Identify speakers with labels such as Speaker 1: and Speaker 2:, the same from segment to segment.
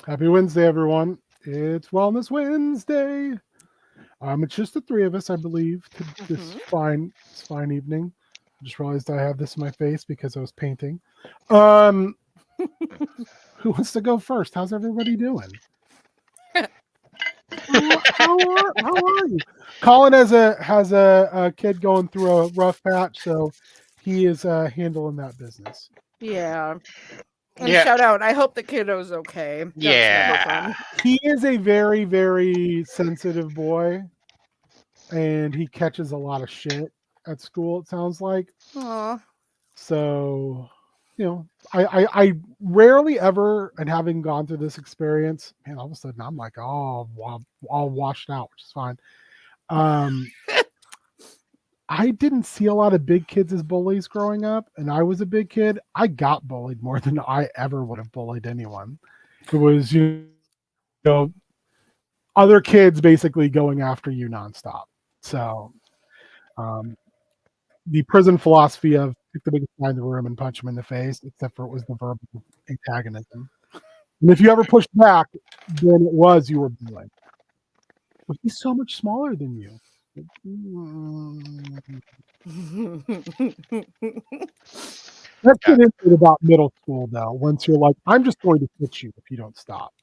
Speaker 1: Happy Wednesday, everyone. It's Wellness Wednesday. It's just the three of us, I believe, to this
Speaker 2: Mhm.
Speaker 1: fine evening. I just realized I have this in my face because I was painting. Um, who wants to go first? How's everybody doing? How are you? Colin has a kid going through a rough patch, so he is handling that business.
Speaker 2: Yeah. And
Speaker 3: Yeah,
Speaker 2: shout out. I hope the kiddo's okay. That's never
Speaker 3: yeah.
Speaker 2: fun.
Speaker 1: He is a very, very sensitive boy, and he catches a lot of shit at school. It sounds like.
Speaker 2: Aw.
Speaker 1: So, I rarely ever, and having gone through this experience, man, all of a sudden I'm like, oh, all washed out, which is fine. Um, I didn't see a lot of big kids as bullies growing up, and I was a big kid. I got bullied more than I ever would have bullied anyone. It was, know, other kids basically going after you nonstop. So, um, the prison philosophy of pick the biggest guy in the room and punch him in the face, except for it was the verbal antagonism. And if you ever pushed back, then it was you were bullying. But he's so much smaller than you. Let's
Speaker 3: Yeah.
Speaker 1: get into it about middle school, though. Once you're like, I'm just going to hit you if you don't stop.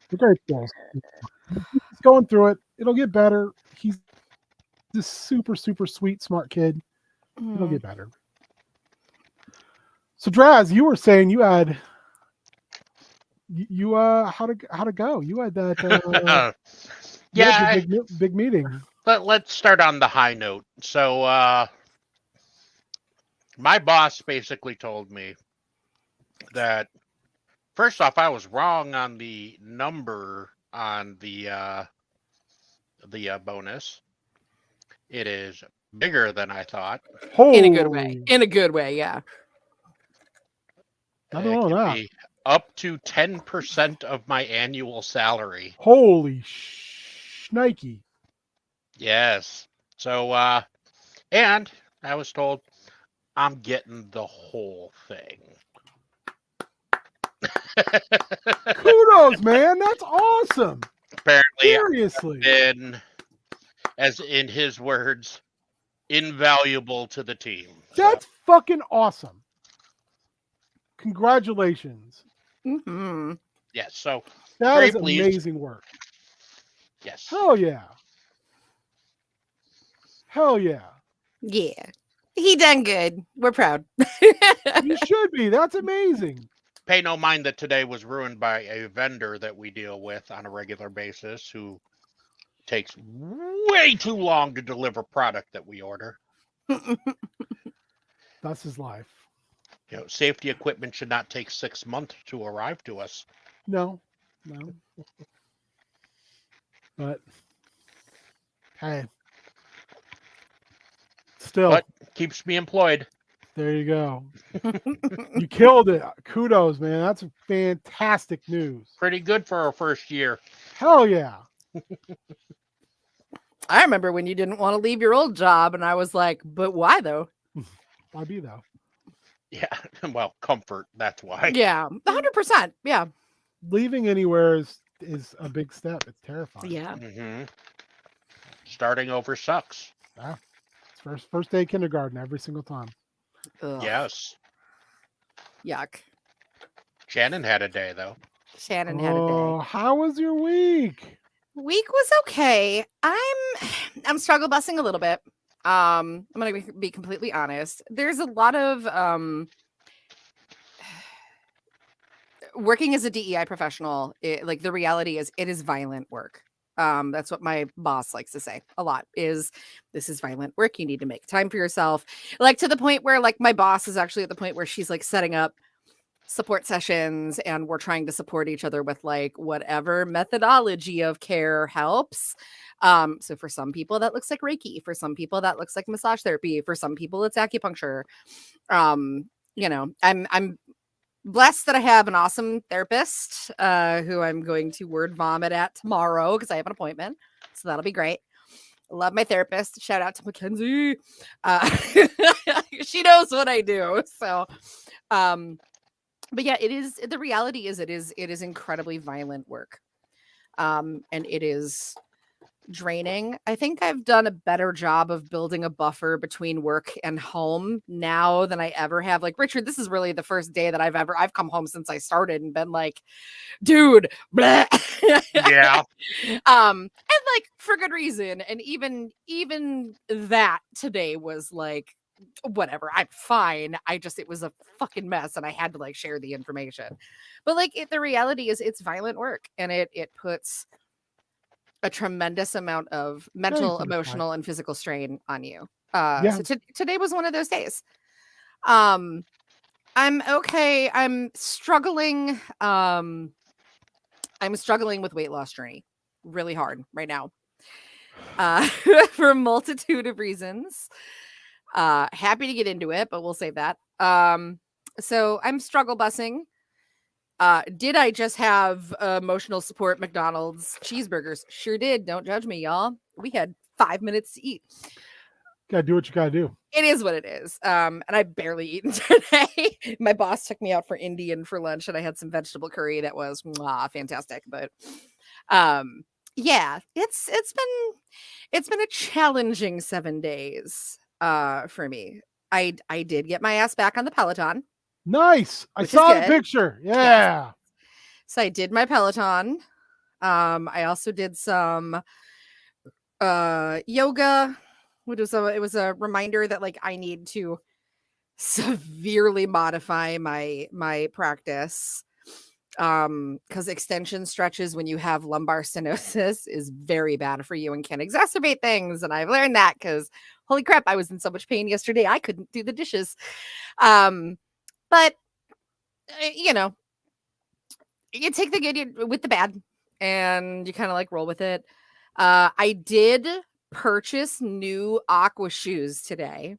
Speaker 1: The great skills. He's going through it. It'll get better. He's this super, super sweet, smart kid. It'll
Speaker 2: Mm.
Speaker 1: get better. So, Draz, you were saying you had you how to go? You had that you had your
Speaker 3: Yeah,
Speaker 1: big meeting.
Speaker 3: let's start on the high note. So, my boss basically told me that first off, I was wrong on the number on the bonus. It is bigger than I thought.
Speaker 2: In a good way.
Speaker 1: Holy,
Speaker 2: In a good way, yeah.
Speaker 1: nothing
Speaker 3: It
Speaker 1: wrong with
Speaker 3: could
Speaker 1: that.
Speaker 3: be up to 10% of my annual salary.
Speaker 1: Holy Nike.
Speaker 3: Yes. So, and I was told I'm getting the whole thing.
Speaker 1: Kudos, man. That's awesome.
Speaker 3: Apparently,
Speaker 1: Seriously.
Speaker 3: been, as in his words, invaluable to the team. So,
Speaker 1: That's fucking awesome. Congratulations.
Speaker 2: Hmm.
Speaker 3: yes, so
Speaker 1: That
Speaker 3: very
Speaker 1: is
Speaker 3: pleased.
Speaker 1: amazing work.
Speaker 3: Yes.
Speaker 1: Hell yeah. Hell yeah.
Speaker 2: Yeah. He done good. We're proud.
Speaker 1: You should be. That's amazing.
Speaker 3: Pay no mind that today was ruined by a vendor that we deal with on a regular basis who takes way too long to deliver product that we order.
Speaker 1: That's his life.
Speaker 3: Safety equipment should not take 6 months to arrive to us.
Speaker 1: No. But hey, still,
Speaker 3: But keeps me employed.
Speaker 1: there you go. You killed it. Kudos, man. That's fantastic news.
Speaker 3: Pretty good for our first year.
Speaker 1: Hell yeah.
Speaker 2: I remember when you didn't want to leave your old job, and I was like, but why though?
Speaker 1: Why be though?
Speaker 3: Yeah, well, comfort, that's why.
Speaker 2: Yeah. 100%. Yeah.
Speaker 1: Leaving anywhere is a big step. It's terrifying.
Speaker 2: Yeah.
Speaker 3: Hmm. Starting over sucks.
Speaker 1: Yeah. It's first day of kindergarten every single time.
Speaker 2: Ugh.
Speaker 3: Yes.
Speaker 2: Yuck.
Speaker 3: Shannon had a day, though.
Speaker 2: Shannon had a
Speaker 1: Oh,
Speaker 2: day.
Speaker 1: how was your week?
Speaker 2: Week was okay. I'm struggle busing a little bit. I'm gonna be completely honest. There's a lot of working as a DEI professional. Like the reality is, it is violent work. That's what my boss likes to say a lot. Is this is violent work? You need to make time for yourself. Like to the point where like my boss is actually at the point where she's like setting up support sessions and we're trying to support each other with like whatever methodology of care helps. So for some people that looks like Reiki, for some people that looks like massage therapy, for some people it's acupuncture. I'm blessed that I have an awesome therapist who I'm going to word vomit at tomorrow because I have an appointment. So that'll be great. I love my therapist. Shout out to Mackenzie. She knows what I do. So But yeah, it is, the reality is it is incredibly violent work. And it is draining. I think I've done a better job of building a buffer between work and home now than I ever have. Like, Richard, this is really the first day that I've come home since I started and been like, dude, bleh.
Speaker 3: Yeah.
Speaker 2: And like for good reason. And even that today was like, whatever, I'm fine. It was a fucking mess and I had to like share the information. But like the reality is it's violent work, and it puts a tremendous amount of mental,
Speaker 1: think it's fine.
Speaker 2: emotional, and physical strain on you.
Speaker 1: Yeah.
Speaker 2: So today was one of those days. I'm okay. I'm struggling with weight loss journey really hard right now. For a multitude of reasons. Happy to get into it, but we'll save that. So I'm struggle busing. Did I just have emotional support McDonald's cheeseburgers? Sure did. Don't judge me, y'all. We had 5 minutes to eat.
Speaker 1: Gotta do what you gotta do.
Speaker 2: It is what it is. And I've barely eaten today. My boss took me out for Indian for lunch, and I had some vegetable curry that was fantastic. But yeah, it's been a challenging 7 days for me. I did get my ass back on the Peloton.
Speaker 1: Nice. I
Speaker 2: Which is
Speaker 1: saw the
Speaker 2: good.
Speaker 1: picture. Yeah.
Speaker 2: So I did my Peloton. I also did some yoga. It was a reminder that like I need to severely modify my practice. Because extension stretches when you have lumbar stenosis is very bad for you and can exacerbate things. And I've learned that because holy crap, I was in so much pain yesterday I couldn't do the dishes. But you know, you take the good with the bad and you kind of like roll with it. I did purchase new aqua shoes today.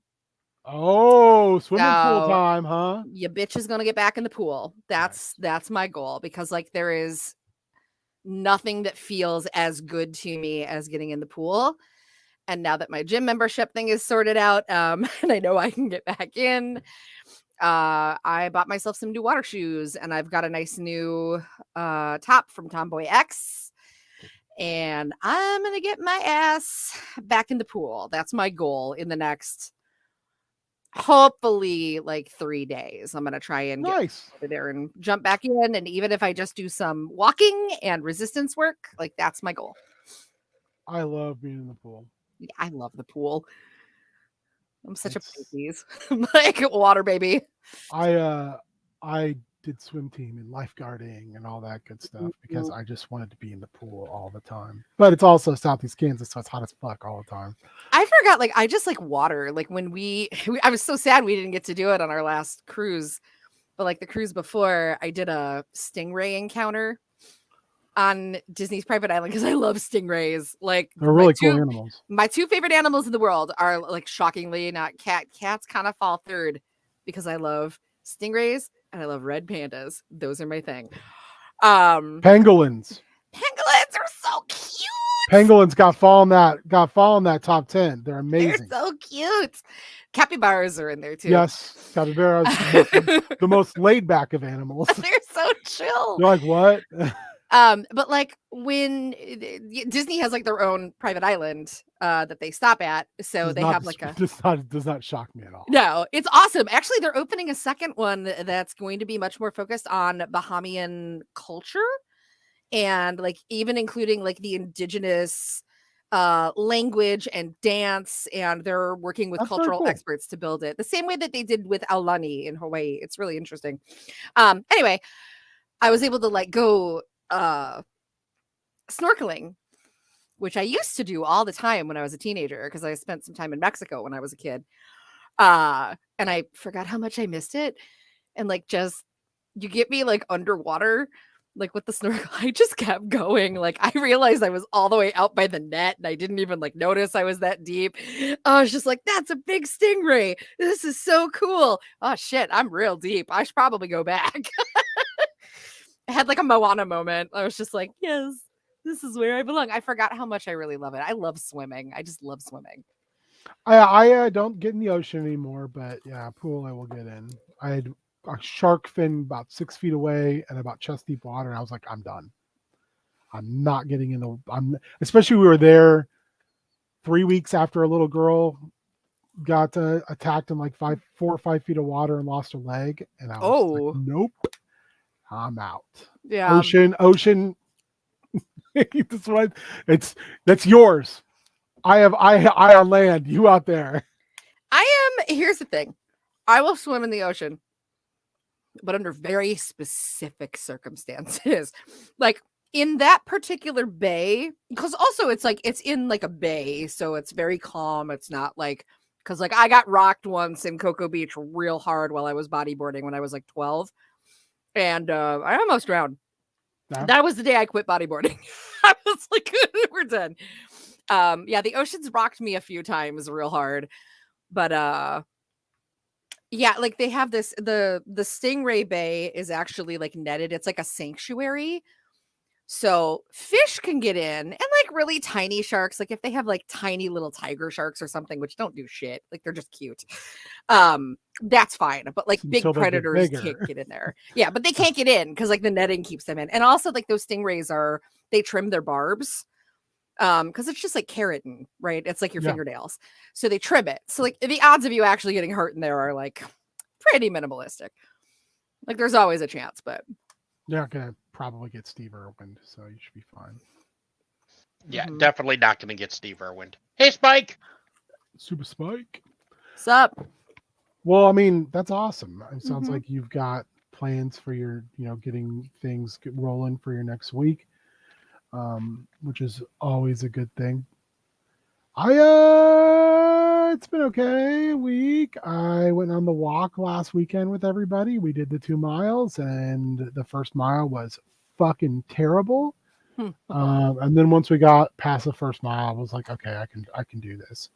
Speaker 1: Oh, swimming pool
Speaker 2: So,
Speaker 1: time, huh?
Speaker 2: your bitch is gonna get back in the pool. That's my goal, because like there is nothing that feels as good to me as getting in the pool. And now that my gym membership thing is sorted out, and I know I can get back in, I bought myself some new water shoes, and I've got a nice new top from Tomboy X, and I'm gonna get my ass back in the pool. That's my goal in the next, hopefully, like 3 days. I'm gonna try and get
Speaker 1: Nice.
Speaker 2: over there and jump back in, and even if I just do some walking and resistance work, like that's my goal.
Speaker 1: I love being in the pool.
Speaker 2: Yeah, I love the pool. I'm such
Speaker 1: It's-
Speaker 2: a babies. I'm like a water baby.
Speaker 1: I did swim team and lifeguarding and all that good stuff because I just wanted to be in the pool all the time. But it's also Southeast Kansas, so it's hot as fuck all the time.
Speaker 2: I forgot, like I just like water. Like when I was so sad we didn't get to do it on our last cruise, but like the cruise before, I did a stingray encounter on Disney's private island because I love stingrays. Like
Speaker 1: They're really cool animals.
Speaker 2: my two favorite animals in the world are, like, shockingly not cats kind of fall third, because I love stingrays and I love red pandas. Those are my thing.
Speaker 1: Pangolins.
Speaker 2: Pangolins are so cute.
Speaker 1: Pangolins got fall in that top 10. They're amazing.
Speaker 2: They're so cute. Capybaras are in there too.
Speaker 1: Yes, capybaras, the most laid back of animals.
Speaker 2: They're so chill.
Speaker 1: You're like, what?
Speaker 2: But like when Disney has like their own private island that they stop at, so they have like a
Speaker 1: does not shock me at all.
Speaker 2: no, it's awesome. Actually, they're opening a second one that's going to be much more focused on Bahamian culture, and like even including like the indigenous language and dance, and they're working with
Speaker 1: That's very
Speaker 2: cultural
Speaker 1: cool.
Speaker 2: experts to build it the same way that they did with Aulani in Hawaii. It's really interesting. Anyway, I was able to like go snorkeling, which I used to do all the time when I was a teenager because I spent some time in Mexico when I was a kid. And I forgot how much I missed it. And like, just you get me like underwater, like with the snorkel, I just kept going. Like I realized I was all the way out by the net and I didn't even like notice I was that deep. I was just like, that's a big stingray. This is so cool. Oh shit, I'm real deep. I should probably go back. I had like a Moana moment. I was just like, yes, this is where I belong. I forgot how much I really love it. I love swimming. I just love swimming.
Speaker 1: I don't get in the ocean anymore, but yeah, pool I will get in. a shark fin about 6 feet away and about chest deep water. And I was like, I'm done. I'm not getting in the. Especially we were there 3 weeks after a little girl got attacked in like 4 or 5 feet of water and lost her leg, and I was like, nope, I'm out.
Speaker 2: Yeah.
Speaker 1: Ocean. That's what that's yours. I on land. You out there.
Speaker 2: Here's the thing. I will swim in the ocean, but under very specific circumstances. Like in that particular bay, because also it's like it's in like a bay, so it's very calm. It's not like because like I got rocked once in Cocoa Beach real hard while I was bodyboarding when I was like 12. And I almost drowned.
Speaker 1: Yeah.
Speaker 2: That was the day I quit bodyboarding. I was like, we're done. Yeah, the ocean's rocked me a few times real hard. But yeah, like they have this the Stingray Bay is actually like netted. It's like a sanctuary. So fish can get in, and like really tiny sharks, like if they have like tiny little tiger sharks or something, which don't do shit, like they're just cute. That's fine. But like big
Speaker 1: Until they get
Speaker 2: predators
Speaker 1: bigger.
Speaker 2: can't get in there. Yeah, but they can't get in because like the netting keeps them in. And also like those stingrays they trim their barbs. Because it's just like keratin, right? It's like your fingernails. So they trim it. So like the odds of you actually getting hurt in there are like pretty minimalistic. Like there's always a chance, but
Speaker 1: you're not gonna probably get Steve Irwin, so you should be fine.
Speaker 3: Yeah, definitely not gonna get Steve Irwin. Hey, Spike.
Speaker 1: Super Spike.
Speaker 2: What's up?
Speaker 1: Well, I mean, that's awesome. It sounds like you've got plans for your, getting things rolling for your next week, which is always a good thing. It's been okay week. I went on the walk last weekend with everybody. We did the 2 miles, and the first mile was fucking terrible. And then once we got past the first mile, I was like, okay, I can do this.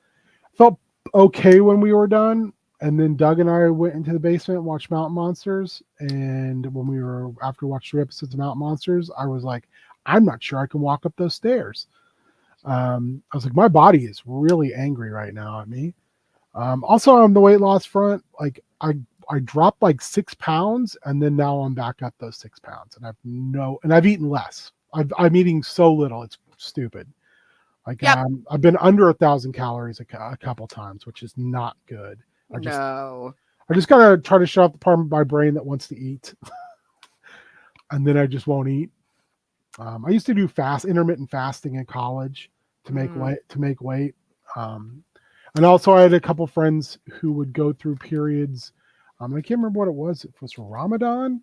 Speaker 1: Felt okay when we were done. And then Doug and I went into the basement and watched Mountain Monsters. And when after watching 3 episodes of Mountain Monsters, I was like, I'm not sure I can walk up those stairs. I was like, my body is really angry right now at me. Also on the weight loss front, like I dropped like 6 pounds, and then now I'm back up those 6 pounds, and I've eaten less. I'm eating so little, it's stupid. Like I've been under 1,000 calories a couple times, which is not good. I just gotta try to shut off the part of my brain that wants to eat, and then I just won't eat. I used to do intermittent fasting in college to make weight. And also I had a couple friends who would go through periods. I can't remember what it was. It was Ramadan.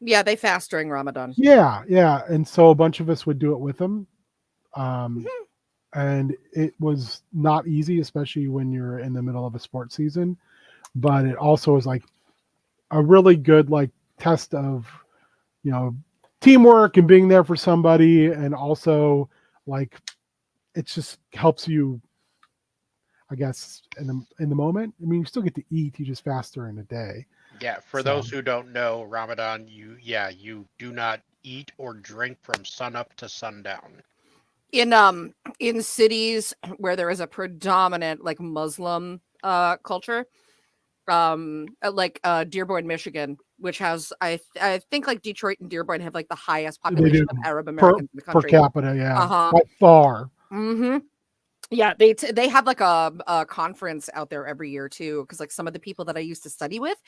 Speaker 2: Yeah, they fast during Ramadan.
Speaker 1: Yeah. And so a bunch of us would do it with them. And it was not easy, especially when you're in the middle of a sports season. But it also was like a really good like test of, teamwork and being there for somebody. And also like, it just helps you, I guess, in the moment. I mean, you still get to eat, you just fast during the day.
Speaker 3: Yeah, for those who don't know, Ramadan, you do not eat or drink from sunup to sundown.
Speaker 2: In cities where there is a predominant like Muslim culture, like Dearborn, Michigan, which has I think like Detroit and Dearborn have like the highest population of Arab Americans in the country
Speaker 1: per capita, by far.
Speaker 2: Yeah, they have like a conference out there every year too, because like some of the people that I used to study with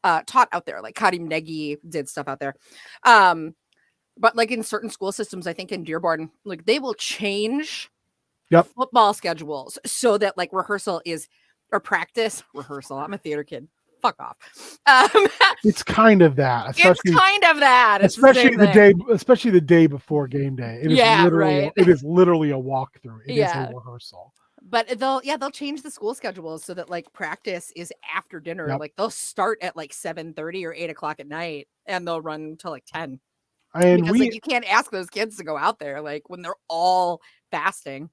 Speaker 2: taught out there, like Karim Negi did stuff out there. But like in certain school systems, I think in Dearborn, like they will change football schedules so that like rehearsal. I'm a theater kid. Fuck off.
Speaker 1: It's kind of that.
Speaker 2: Especially
Speaker 1: the day before game day. It is literally a walkthrough. It is a rehearsal.
Speaker 2: But they'll change the school schedules so that like practice is after dinner. Like they'll start at like 7:30 or 8 o'clock at night, and they'll run till like 10.
Speaker 1: And
Speaker 2: because like you can't ask those kids to go out there like when they're all fasting.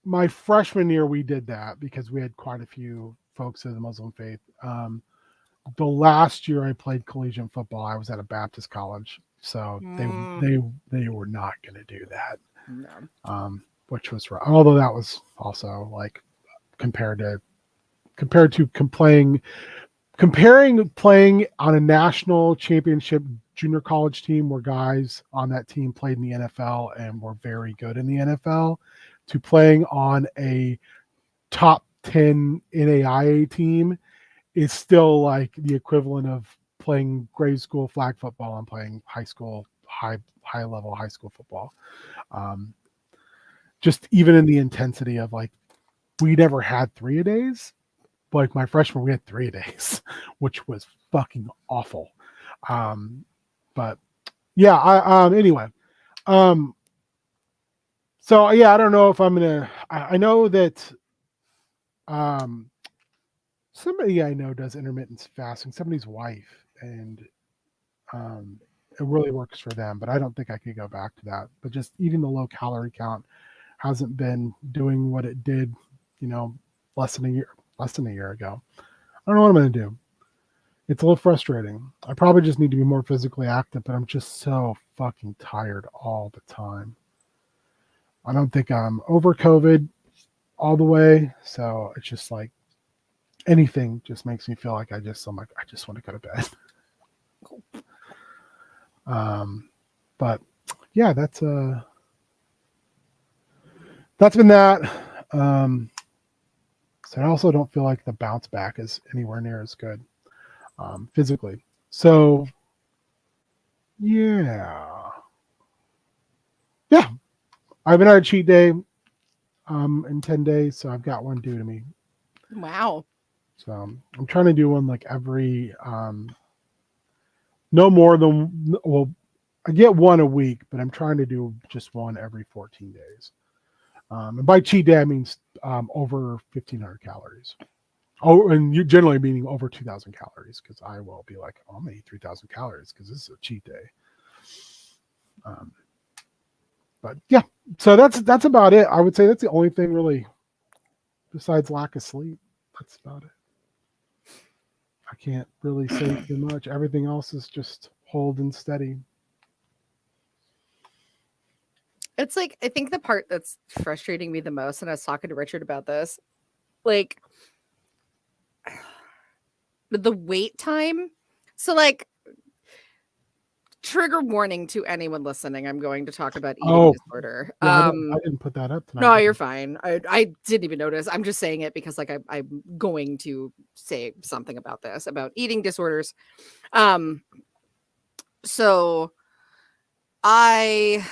Speaker 1: My freshman year, we did that because we had quite a few folks of the Muslim faith. The last year I played collegiate football, I was at a Baptist college, so they were not going to do that. No. Which was wrong. Although that was also like compared to playing comparing playing on a national championship junior college team where guys on that team played in the NFL and were very good in the NFL to playing on a top 10 NAIA team is still like the equivalent of playing grade school flag football and playing high level high school football. Just even in the intensity of like, we never had 3-a-days. Like my freshman, we had 3-a-days, which was fucking awful. But yeah, anyway. So yeah, I don't know if I'm gonna. I know that somebody I know does intermittent fasting. Somebody's wife, and it really works for them. But I don't think I could go back to that. But just eating the low calorie count hasn't been doing what it did, less than a year ago. I don't know what I'm going to do. It's a little frustrating. I probably just need to be more physically active, but I'm just so fucking tired all the time. I don't think I'm over COVID all the way. So it's just like anything just makes me feel like I just want to go to bed. But yeah, that's been that. So I also don't feel like the bounce back is anywhere near as good physically. So yeah, I haven't had a cheat day in 10 days, so I've got one due to me.
Speaker 2: Wow.
Speaker 1: So I'm trying to do one like every no more than, well, I get one a week, but I'm trying to do just one every 14 days. And by cheat day, I mean over 1,500 calories. Oh, and you generally meaning over 2,000 calories, because I will be like, I'm gonna eat 3,000 calories because this is a cheat day. But yeah, so that's about it. I would say that's the only thing really, besides lack of sleep. That's about it. I can't really say too much. Everything else is just holding steady.
Speaker 2: It's like, I think the part that's frustrating me the most, and I was talking to Richard about this, like the wait time. So like, trigger warning to anyone listening, I'm going to talk about eating disorder.
Speaker 1: Yeah, I didn't put that up tonight.
Speaker 2: No, you're fine. I didn't even notice. I'm just saying it because like I'm going to say something about this, about eating disorders. So it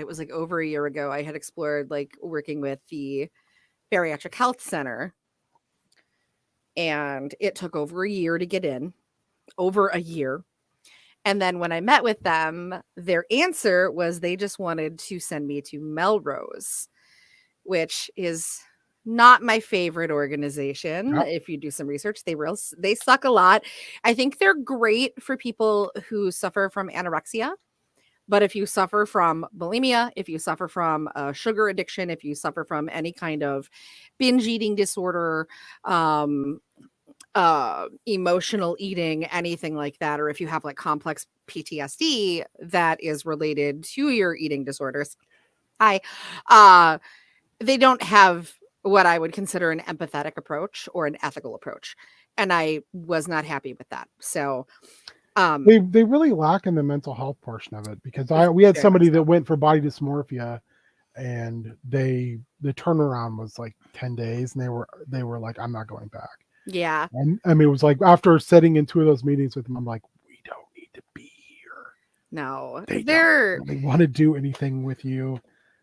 Speaker 2: was like over a year ago, I had explored like working with the Bariatric Health Center, and it took over a year to get in, over a year. And then when I met with them, their answer was they just wanted to send me to Melrose, which is not my favorite organization.
Speaker 1: Yep.
Speaker 2: If you do some research, they suck a lot. I think they're great for people who suffer from anorexia. But if you suffer from bulimia, if you suffer from sugar addiction, if you suffer from any kind of binge eating disorder, emotional eating, anything like that, or if you have like complex PTSD that is related to your eating disorders, they don't have what I would consider an empathetic approach or an ethical approach. And I was not happy with that. So
Speaker 1: they really lack in the mental health portion of it, because we had somebody that went for body dysmorphia, and the turnaround was like 10 days, and they were like, I'm not going back.
Speaker 2: Yeah.
Speaker 1: And I mean, it was like after sitting in 2 of those meetings with them, I'm like, we don't need to be here.
Speaker 2: No,
Speaker 1: They don't really want to do anything with you.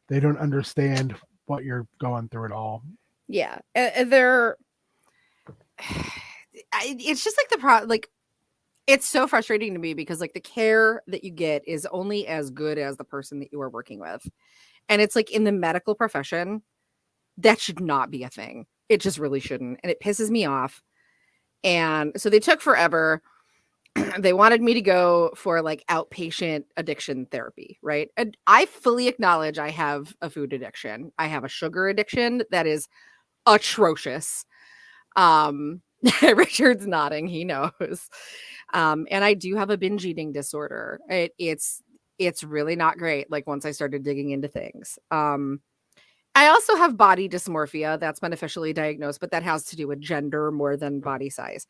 Speaker 1: They don't understand what you're going through at all.
Speaker 2: Yeah. It's just like it's so frustrating to me, because like the care that you get is only as good as the person that you are working with. And it's like in the medical profession, that should not be a thing. It just really shouldn't. And it pisses me off. And so they took forever. They wanted me to go for like outpatient addiction therapy, right? And I fully acknowledge I have a food addiction. I have a sugar addiction that is atrocious. Richard's nodding, he knows. And I do have a binge eating disorder. It's really not great. Like once I started digging into things. I also have body dysmorphia that's been officially diagnosed, but that has to do with gender more than body size.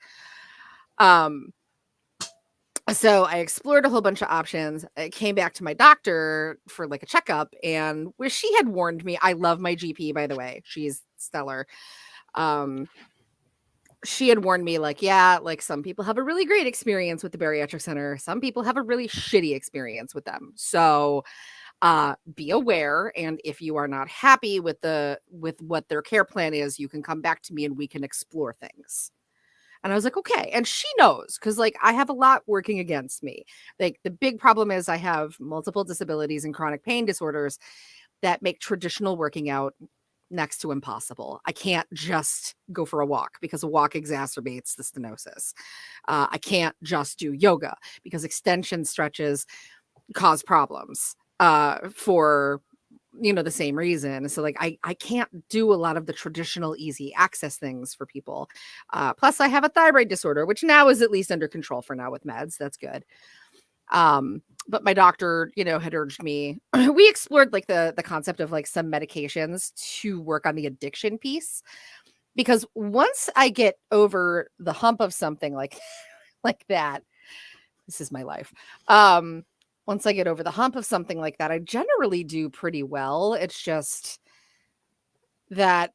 Speaker 2: So I explored a whole bunch of options. I came back to my doctor for like a checkup, and where she had warned me, I love my GP, by the way. She's stellar. She had warned me, like, yeah, like some people have a really great experience with the bariatric center. Some people have a really shitty experience with them. So be aware. And if you are not happy with what their care plan is, you can come back to me and we can explore things. And I was like, okay. And she knows, because like I have a lot working against me. Like the big problem is I have multiple disabilities and chronic pain disorders that make traditional working out next to impossible. I can't just go for a walk because a walk exacerbates the stenosis. I can't just do yoga because extension stretches cause problems for the same reason. So like I can't do a lot of the traditional easy access things for people. Plus I have a thyroid disorder, which now is at least under control for now with meds. That's good. But my doctor, had urged me, we explored like the concept of like some medications to work on the addiction piece, because once I get over the hump of something like that, this is my life. Once I get over the hump of something like that, I generally do pretty well. It's just that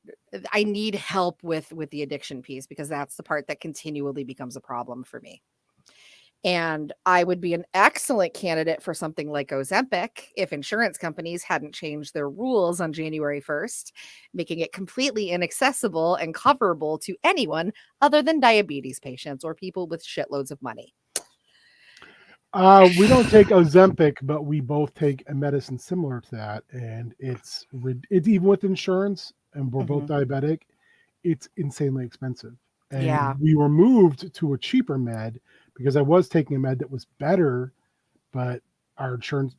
Speaker 2: I need help with the addiction piece, because that's the part that continually becomes a problem for me. And I would be an excellent candidate for something like Ozempic if insurance companies hadn't changed their rules on January 1st, making it completely inaccessible and coverable to anyone other than diabetes patients or people with shitloads of money.
Speaker 1: We don't take Ozempic, but we both take a medicine similar to that, and it's even with insurance, and we're both diabetic, it's insanely expensive. And
Speaker 2: Yeah.
Speaker 1: we were moved to a cheaper med because I was taking a med that was better, but our insurance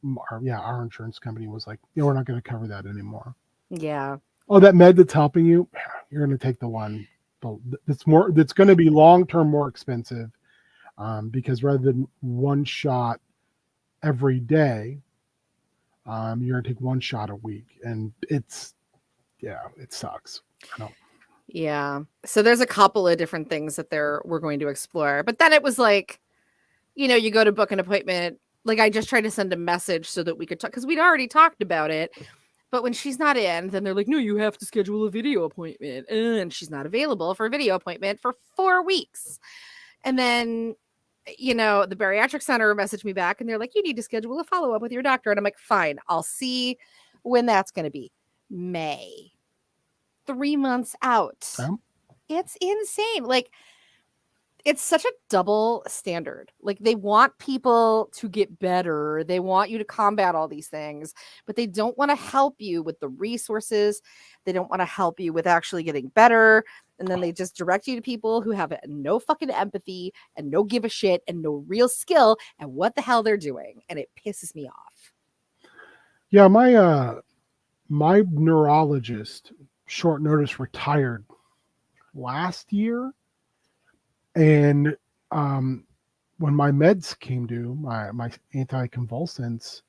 Speaker 1: company was like, we're not going to cover that anymore.
Speaker 2: Yeah.
Speaker 1: Oh, that med that's helping you, you're going to take the one that's going to be long-term more expensive. Because rather than one shot every day, you're going to take one shot a week, and it sucks. I know.
Speaker 2: Yeah. So there's a couple of different things that we're going to explore. But then it was like, you go to book an appointment. Like I just tried to send a message so that we could talk, because we'd already talked about it. But when she's not in, then they're like, no, you have to schedule a video appointment. And she's not available for a video appointment for 4 weeks. And then, the bariatric center messaged me back and they're like, you need to schedule a follow-up with your doctor. And I'm like, fine, I'll see when that's going to be. May. 3 months out. It's insane. Like, it's such a double standard. Like, they want people to get better. They want you to combat all these things, but they don't want to help you with the resources. They don't want to help you with actually getting better. And then they just direct you to people who have no fucking empathy and no give a shit and no real skill and what the hell they're doing. And it pisses me off.
Speaker 1: Yeah, my neurologist, short notice, retired last year. And when my meds came due, my anticonvulsants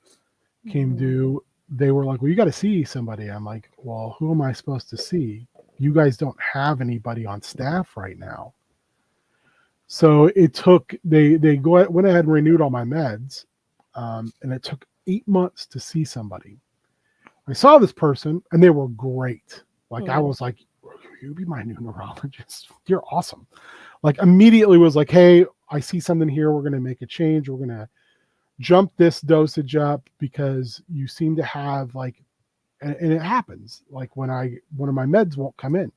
Speaker 1: came due, they were like, well, you got to see somebody. I'm like, well, who am I supposed to see? You guys don't have anybody on staff right now. So it took, they went ahead and renewed all my meds. And it took 8 months to see somebody. I saw this person and they were great. Like, I was like, you be my new neurologist. You're awesome. Like, immediately was like, hey, I see something here. We're going to make a change. We're going to jump this dosage up because you seem to have like, and it happens. Like when one of my meds won't come in,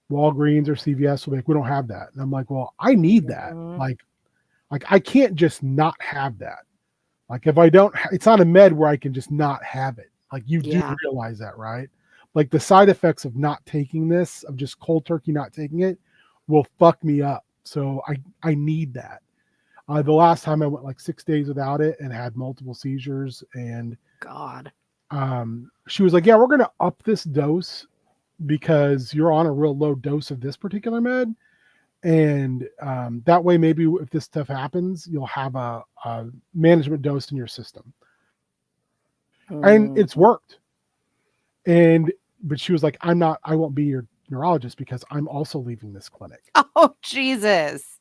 Speaker 1: Walgreens or CVS will be like, we don't have that. And I'm like, well, I need that. Like I can't just not have that. Like if I don't, it's not a med where I can just not have it. Like you do realize that, right? Like the side effects of not taking this, of just cold turkey not taking it, will fuck me up. So I need that. The last time I went like 6 days without it and had multiple seizures, and
Speaker 2: God,
Speaker 1: she was like, yeah, we're going to up this dose because you're on a real low dose of this particular med. And that way, maybe if this stuff happens, you'll have a management dose in your system. And it's worked. But she was like, I won't be your neurologist because I'm also leaving this clinic.
Speaker 2: Oh, Jesus.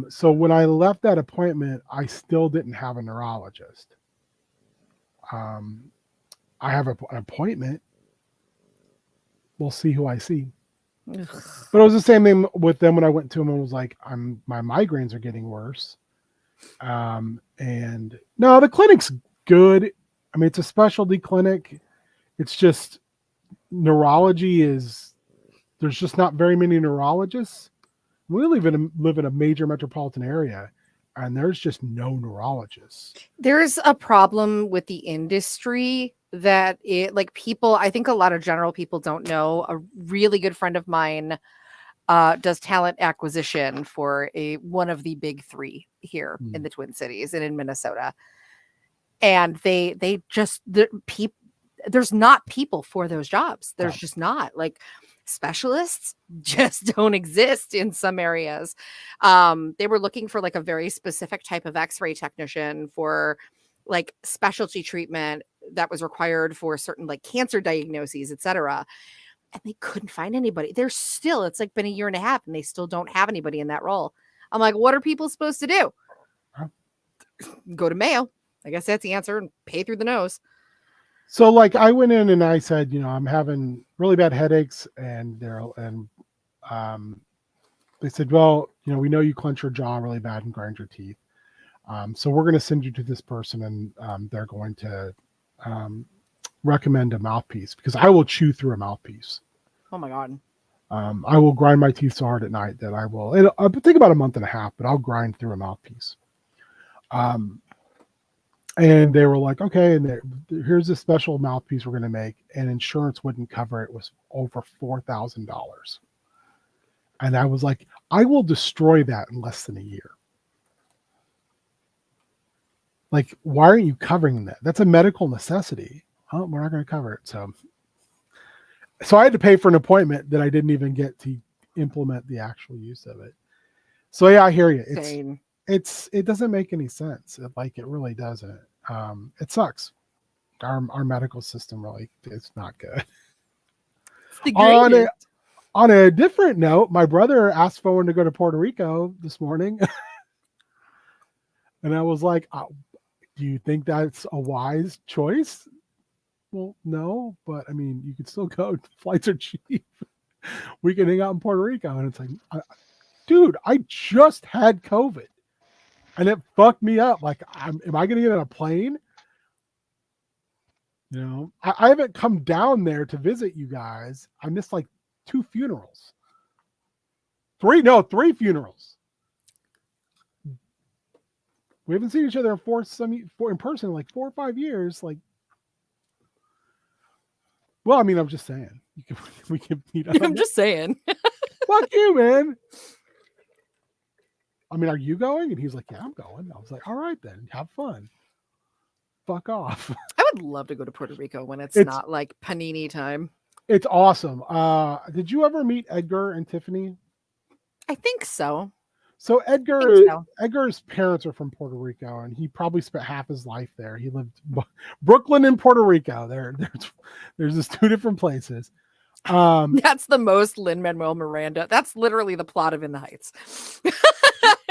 Speaker 1: So when I left that appointment, I still didn't have a neurologist. I have an appointment. We'll see who I see.
Speaker 2: Ugh.
Speaker 1: But it was the same thing with them when I went to him and was like, my migraines are getting worse. And no, the clinic's good. I mean, it's a specialty clinic. It's just neurology there's just not very many neurologists. We live in a major metropolitan area, and there's just no neurologists.
Speaker 2: There's a problem with the industry that people, I think a lot of general people don't know. A really good friend of mine does talent acquisition for one of the big three here in the Twin Cities and in Minnesota. And there's not people for those jobs. There's just not, like, specialists just don't exist in some areas. They were looking for like a very specific type of x-ray technician for like specialty treatment that was required for certain like cancer diagnoses, etc. And they couldn't find anybody. It's like been a year and a half and they still don't have anybody in that role. I'm like, what are people supposed to do?
Speaker 1: Huh?
Speaker 2: Go to Mayo. I guess that's the answer, and pay through the nose.
Speaker 1: So like I went in and I said, I'm having really bad headaches, and they said, well, we know you clench your jaw really bad and grind your teeth. So we're going to send you to this person, and they're going to recommend a mouthpiece, because I will chew through a mouthpiece.
Speaker 2: Oh my God.
Speaker 1: I will grind my teeth so hard at night that I'll take about a month and a half, but I'll grind through a mouthpiece. And they were like, okay, and here's a special mouthpiece we're going to make, and insurance wouldn't cover it. It was over $4,000. And I was like, I will destroy that in less than a year. Like, why aren't you covering that? That's a medical necessity. Oh, we're not going to cover it. So I had to pay for an appointment that I didn't even get to implement the actual use of it. So yeah, I hear you. It doesn't make any sense. It really doesn't. It sucks. Our medical system really is not good. On a different note, my brother asked Fowen to go to Puerto Rico this morning. And I was like, do you think that's a wise choice? Well, no, but I mean, you could still go. Flights are cheap. We can hang out in Puerto Rico. And it's like, dude, I just had COVID. And it fucked me up. Like, am I going to get on a plane? I haven't come down there to visit you guys. I missed like 2 funerals. 3 funerals. We haven't seen each other in person in like 4 or 5 years. Like, well, I mean, I'm just saying. We can meet up.
Speaker 2: I'm just saying.
Speaker 1: Fuck you, man. I mean, are you going? And he's like, yeah, I'm going. I was like, all right, then. Have fun. Fuck off.
Speaker 2: I would love to go to Puerto Rico when it's not like panini time.
Speaker 1: It's awesome. Did you ever meet Edgar and Tiffany?
Speaker 2: I think so.
Speaker 1: So Edgar's parents are from Puerto Rico, and he probably spent half his life there. He lived Brooklyn and Puerto Rico. There's just 2 different places.
Speaker 2: That's the most Lin-Manuel Miranda. That's literally the plot of In the Heights.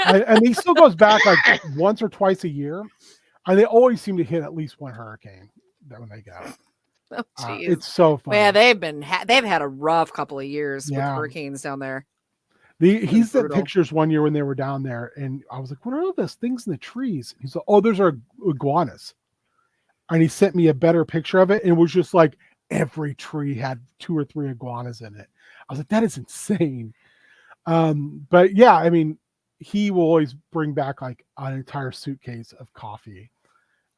Speaker 1: and he still goes back like once or twice a year, and they always seem to hit at least one hurricane when they go.
Speaker 2: Oh, geez.
Speaker 1: It's so fun.
Speaker 2: Yeah, they've had a rough couple of years with hurricanes down there.
Speaker 1: He sent pictures one year when they were down there, and I was like, what are all those things in the trees? He's like, oh, those are iguanas. And he sent me a better picture of it, and it was just like every tree had 2 or 3 iguanas in it. I was like, that is insane. But yeah, I mean, he will always bring back like an entire suitcase of coffee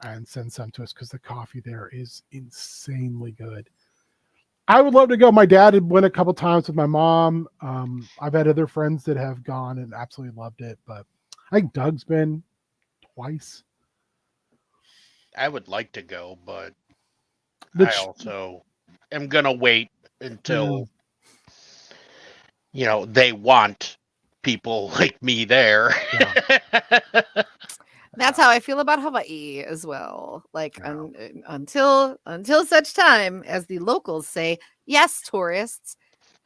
Speaker 1: and send some to us, because the coffee there is insanely good. I would love to go. My dad had went a couple times with my mom. I've had other friends that have gone and absolutely loved it, but I think Doug's been twice.
Speaker 3: I would like to go, but I also am going to wait until, they want people like me there.
Speaker 1: Yeah.
Speaker 2: That's how I feel about Hawaii as well. Like until such time as the locals say, yes, tourists,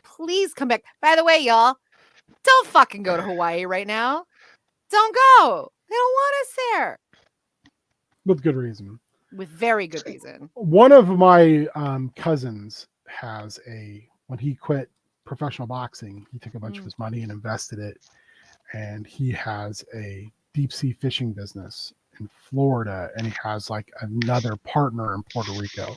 Speaker 2: please come back. By the way, y'all, don't fucking go to Hawaii right now. Don't go. They don't want us there.
Speaker 1: With good reason.
Speaker 2: With very good reason.
Speaker 1: One of my cousins when he quit professional boxing, he took a bunch of his money and invested it. And he has a deep sea fishing business in Florida, and he has like another partner in Puerto Rico.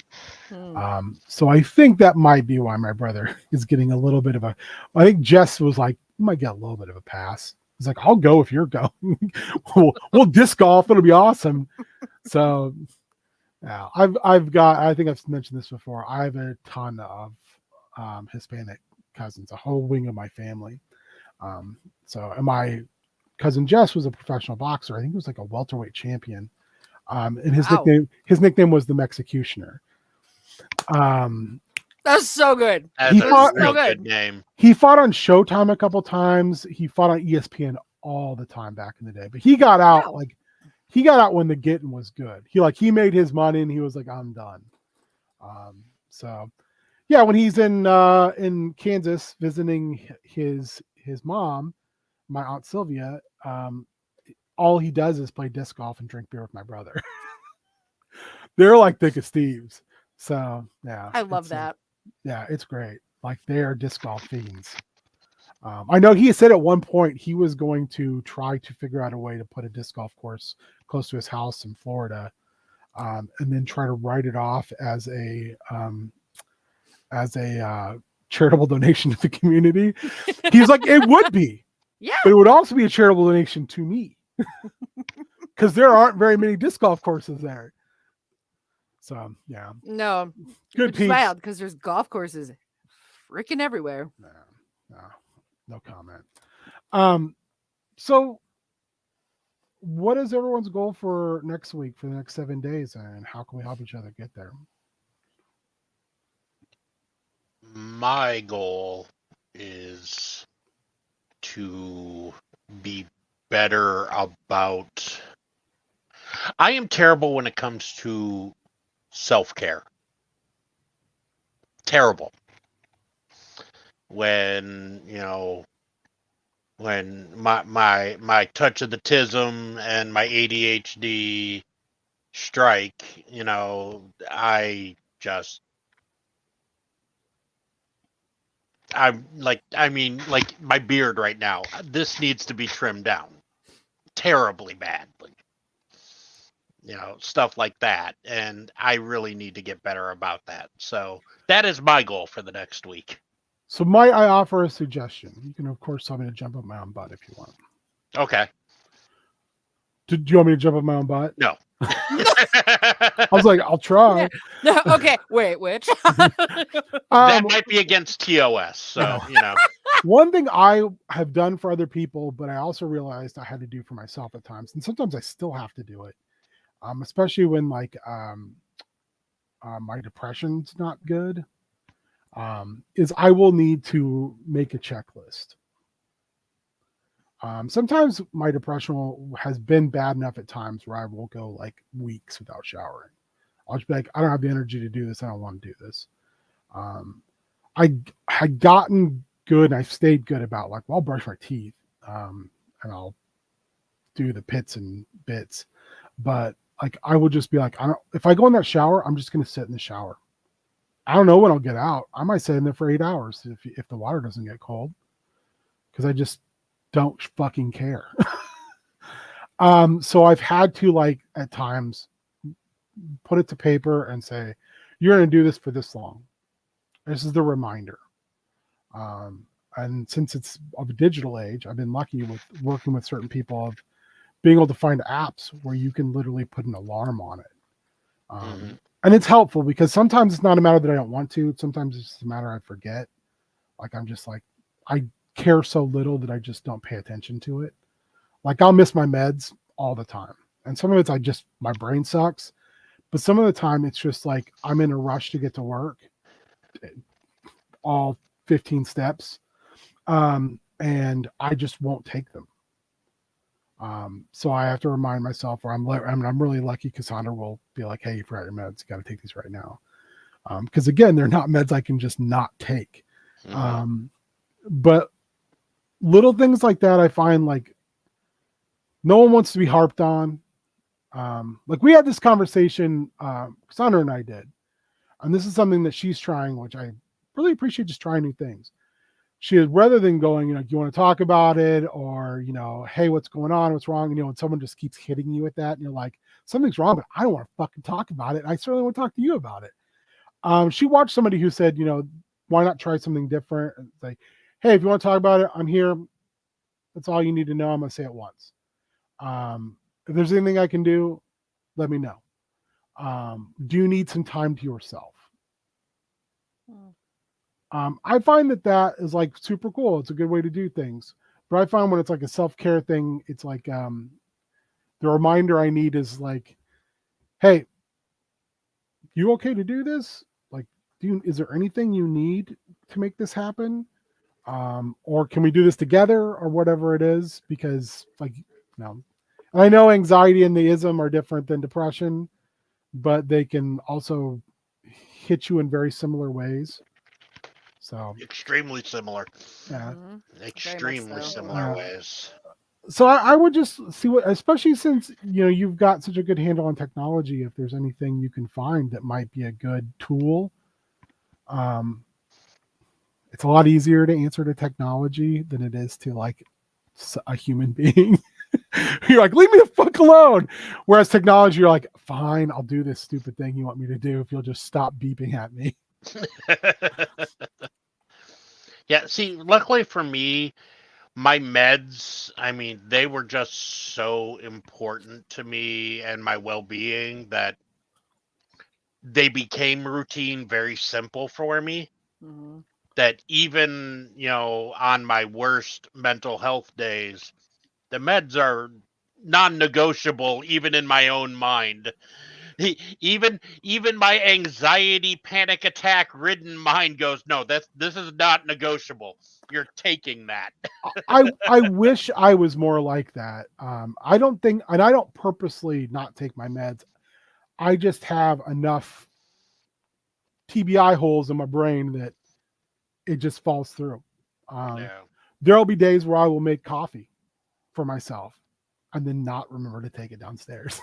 Speaker 1: So I think that might be why my brother is getting a little bit of I think Jess was like, you might get a little bit of a pass. He's like, I'll go if you're going. we'll disc golf. It'll be awesome. So yeah, I think I've mentioned this before. I have a ton of Hispanic cousins, a whole wing of my family. And my cousin Jess was a professional boxer. I think he was like a welterweight champion. And his nickname was the Mexicutioner.
Speaker 2: That's so good.
Speaker 3: That's a real good name.
Speaker 1: He fought on Showtime a couple times. He fought on ESPN all the time back in the day. But he got out when the getting was good. He made his money and he was like, I'm done. So yeah, when he's in Kansas visiting his mom, my Aunt Sylvia, all he does is play disc golf and drink beer with my brother. They're like thick as thieves. So yeah,
Speaker 2: I love that.
Speaker 1: Yeah, it's great. Like they are disc golf fiends. I know he said at one point he was going to try to figure out a way to put a disc golf course close to his house in Florida, and then try to write it off as a charitable donation to the community. He's like, it would be,
Speaker 2: yeah,
Speaker 1: but it would also be a charitable donation to me because there aren't very many disc golf courses there. So yeah,
Speaker 2: no,
Speaker 1: good piece.
Speaker 2: Wild because there's golf courses freaking everywhere.
Speaker 1: No comment. So what is everyone's goal for next week, for the next 7 days, and how can we help each other get there?
Speaker 3: My goal is to be better about. I am terrible when it comes to self-care. Terrible. When my touch of the tism and my ADHD strike, my beard right now, this needs to be trimmed down terribly badly. Stuff like that. And I really need to get better about that. So that is my goal for the next week.
Speaker 1: So I offer a suggestion. You can, of course, tell me to jump up my own butt if you want.
Speaker 3: Okay.
Speaker 1: Do you want me to jump up my own butt?
Speaker 3: No.
Speaker 1: I was like, I'll try.
Speaker 2: No, okay, wait, which?
Speaker 3: That might be against TOS. So,
Speaker 1: One thing I have done for other people, but I also realized I had to do for myself at times, and sometimes I still have to do it, especially when my depression's not good. Is I will need to make a checklist. Sometimes my depression has been bad enough at times where I will go like weeks without showering. I'll just be like, I don't have the energy to do this. I don't want to do this. I had gotten good and I've stayed good about like, well, I'll brush my teeth and I'll do the pits and bits. But like, I will just be like, if I go in that shower, I'm just going to sit in the shower. I don't know when I'll get out. I might sit in there for 8 hours if the water doesn't get cold, because I just don't fucking care. So I've had to, like, at times put it to paper and say, you're going to do this for this long. This is the reminder. And since it's of a digital age, I've been lucky with working with certain people of being able to find apps where you can literally put an alarm on it. And it's helpful because sometimes it's not a matter that I don't want to. Sometimes it's just a matter I forget. Like, I'm just like, I care so little that I just don't pay attention to it. Like, I'll miss my meds all the time. And some of it's my brain sucks. But some of the time it's just like I'm in a rush to get to work. All 15 steps. And I just won't take them. So I have to remind myself, or I'm really lucky. Cassandra will be like, "Hey, you forgot your meds. You got to take these right now." Because again, they're not meds I can just not take.
Speaker 3: Mhm.
Speaker 1: But little things like that, I find like no one wants to be harped on. Like we had this conversation, Cassandra and I did, and this is something that she's trying, which I really appreciate, just trying new things. She is, rather than going, do you want to talk about it, or hey, what's going on, what's wrong, and someone just keeps hitting you with that, and you're like, something's wrong, but I don't want to fucking talk about it. I certainly want to talk to you about it. She watched somebody who said, why not try something different? And it's like, hey, if you want to talk about it, I'm here. That's all you need to know. I'm gonna say it once. If there's anything I can do, let me know. Do you need some time to yourself? I find that is like super cool. It's a good way to do things. But I find when it's like a self-care thing, it's like the reminder I need is like, hey, you okay to do this? Like, is there anything you need to make this happen? Or can we do this together, or whatever it is? Because and I know anxiety and the ism are different than depression, but they can also hit you in very similar ways. So
Speaker 3: Extremely similar.
Speaker 1: yeah.
Speaker 3: Extremely
Speaker 2: so.
Speaker 3: similar ways.
Speaker 1: So I would just see what, especially since you've got such a good handle on technology, if there's anything you can find that might be a good tool. It's a lot easier to answer to technology than it is to like a human being. You're like, leave me the fuck alone. Whereas technology, you're like, fine, I'll do this stupid thing you want me to do if you'll just stop beeping at me.
Speaker 3: Yeah, see, luckily for me, my meds, I mean, they were just so important to me and my well-being that they became routine, very simple for me.
Speaker 2: Mm-hmm.
Speaker 3: That even, on my worst mental health days, the meds are non-negotiable, even in my own mind. Even my anxiety, panic attack ridden mind goes, no, this is not negotiable. You're taking that.
Speaker 1: I wish I was more like that. I don't think, and I don't purposely not take my meds. I just have enough TBI holes in my brain that it just falls through.
Speaker 3: Yeah.
Speaker 1: There'll be days where I will make coffee for myself and then not remember to take it downstairs.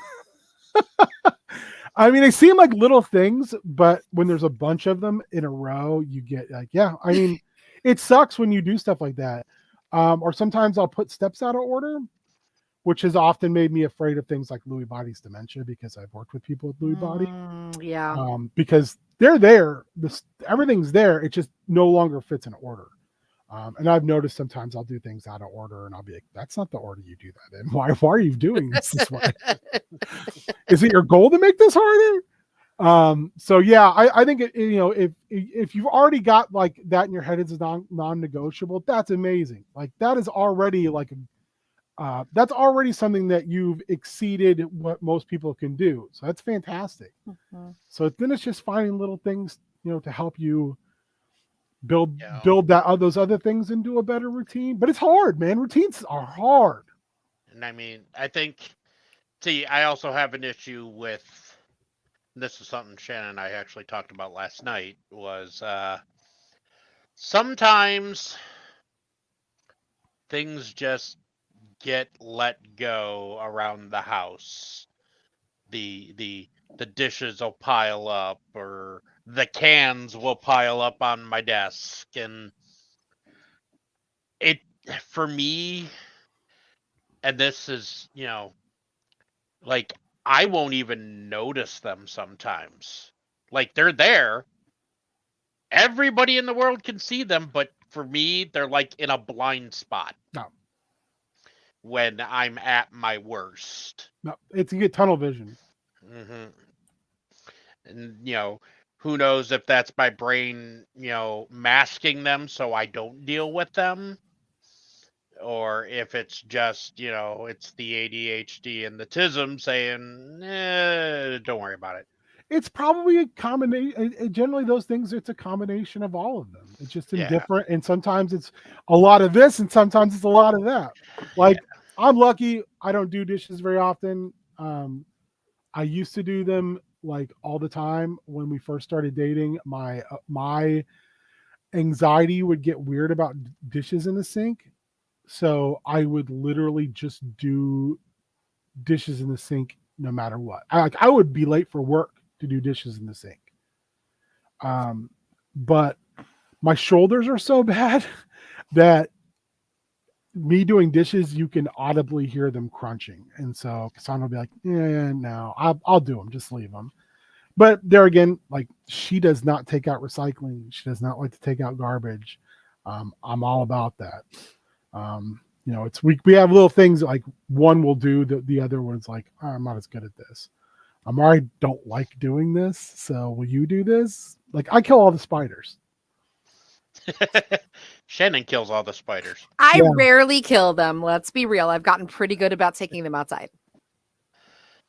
Speaker 1: I mean, they seem like little things, but when there's a bunch of them in a row, you get like, yeah, I mean, it sucks when you do stuff like that. Or sometimes I'll put steps out of order, which has often made me afraid of things like Lewy body's dementia, because I've worked with people with Lewy body.
Speaker 2: Yeah.
Speaker 1: Because they're there, everything's there, it just no longer fits in order. And I've noticed sometimes I'll do things out of order, and I'll be like, that's not the order you do that in. Why are you doing this way? Is it your goal to make this harder? So yeah, I think if you've already got like that in your head as a non-negotiable, that's amazing. Like that is already like that's already something that you've exceeded what most people can do. So that's fantastic.
Speaker 2: Mm-hmm.
Speaker 1: So then it's just finding little things, to help you build those other things into a better routine. But it's hard, man. Routines are hard.
Speaker 3: And I mean, I think, see, I also have an issue with, this is something Shannon and I actually talked about last night, was sometimes things just get let go around the house. The dishes will pile up, or the cans will pile up on my desk, and it, for me, and this is, like, I won't even notice them sometimes. Like, they're there. Everybody in the world can see them, but for me, they're like in a blind spot.
Speaker 1: No.
Speaker 3: When I'm at my worst.
Speaker 1: No, it's a good tunnel vision.
Speaker 3: Mm-hmm. And, who knows if that's my brain, masking them so I don't deal with them, or if it's just, it's the ADHD and the TISM saying, don't worry about it.
Speaker 1: It's probably a combination. Generally, those things, it's a combination of all of them. It's just indifferent. And sometimes it's a lot of this, and sometimes it's a lot of that. Like, I'm lucky. I don't do dishes very often. I used to do them like all the time when we first started dating. My anxiety would get weird about dishes in the sink, so I would literally just do dishes in the sink no matter what. I would be late for work to do dishes in the sink. But my shoulders are so bad that me doing dishes, you can audibly hear them crunching. And so Cassandra will be like, yeah, no, I'll do them. Just leave them. But there again, like she does not take out recycling. She does not like to take out garbage. I'm all about that. It's we have little things like one will do the other one's like, oh, I'm not as good at this. I don't like doing this. So will you do this? Like I kill all the spiders.
Speaker 3: Shannon kills all the spiders.
Speaker 2: I
Speaker 1: Yeah.
Speaker 2: rarely kill them. Let's be real. I've gotten pretty good about taking them outside.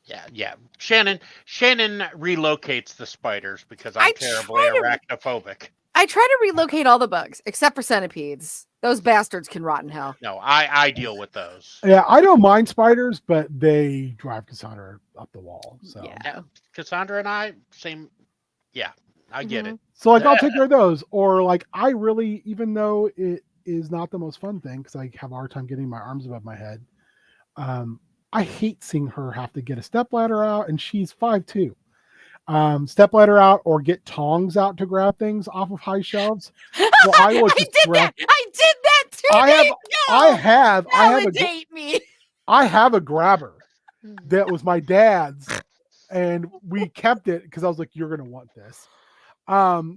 Speaker 3: Yeah. Shannon relocates the spiders because I'm
Speaker 2: I
Speaker 3: terribly
Speaker 2: try
Speaker 3: arachnophobic.
Speaker 2: I try to relocate all the bugs except for centipedes. Those bastards can rot in hell.
Speaker 3: No, I deal with those.
Speaker 1: Yeah, I don't mind spiders, but they drive Cassandra up the wall. So
Speaker 2: Yeah.
Speaker 3: Cassandra and I, same. Yeah, I get it.
Speaker 1: So like I'll take care of those. Or like I really, even though it is not the most fun thing because I have a hard time getting my arms above my head. I hate seeing her have to get a stepladder out, and she's 5'2". Stepladder out or get tongs out to grab things off of high shelves. So I will just grab.
Speaker 2: I did that too.
Speaker 1: I have
Speaker 2: Validate me.
Speaker 1: I have a grabber that was my dad's, and we kept it because I was like, you're gonna want this.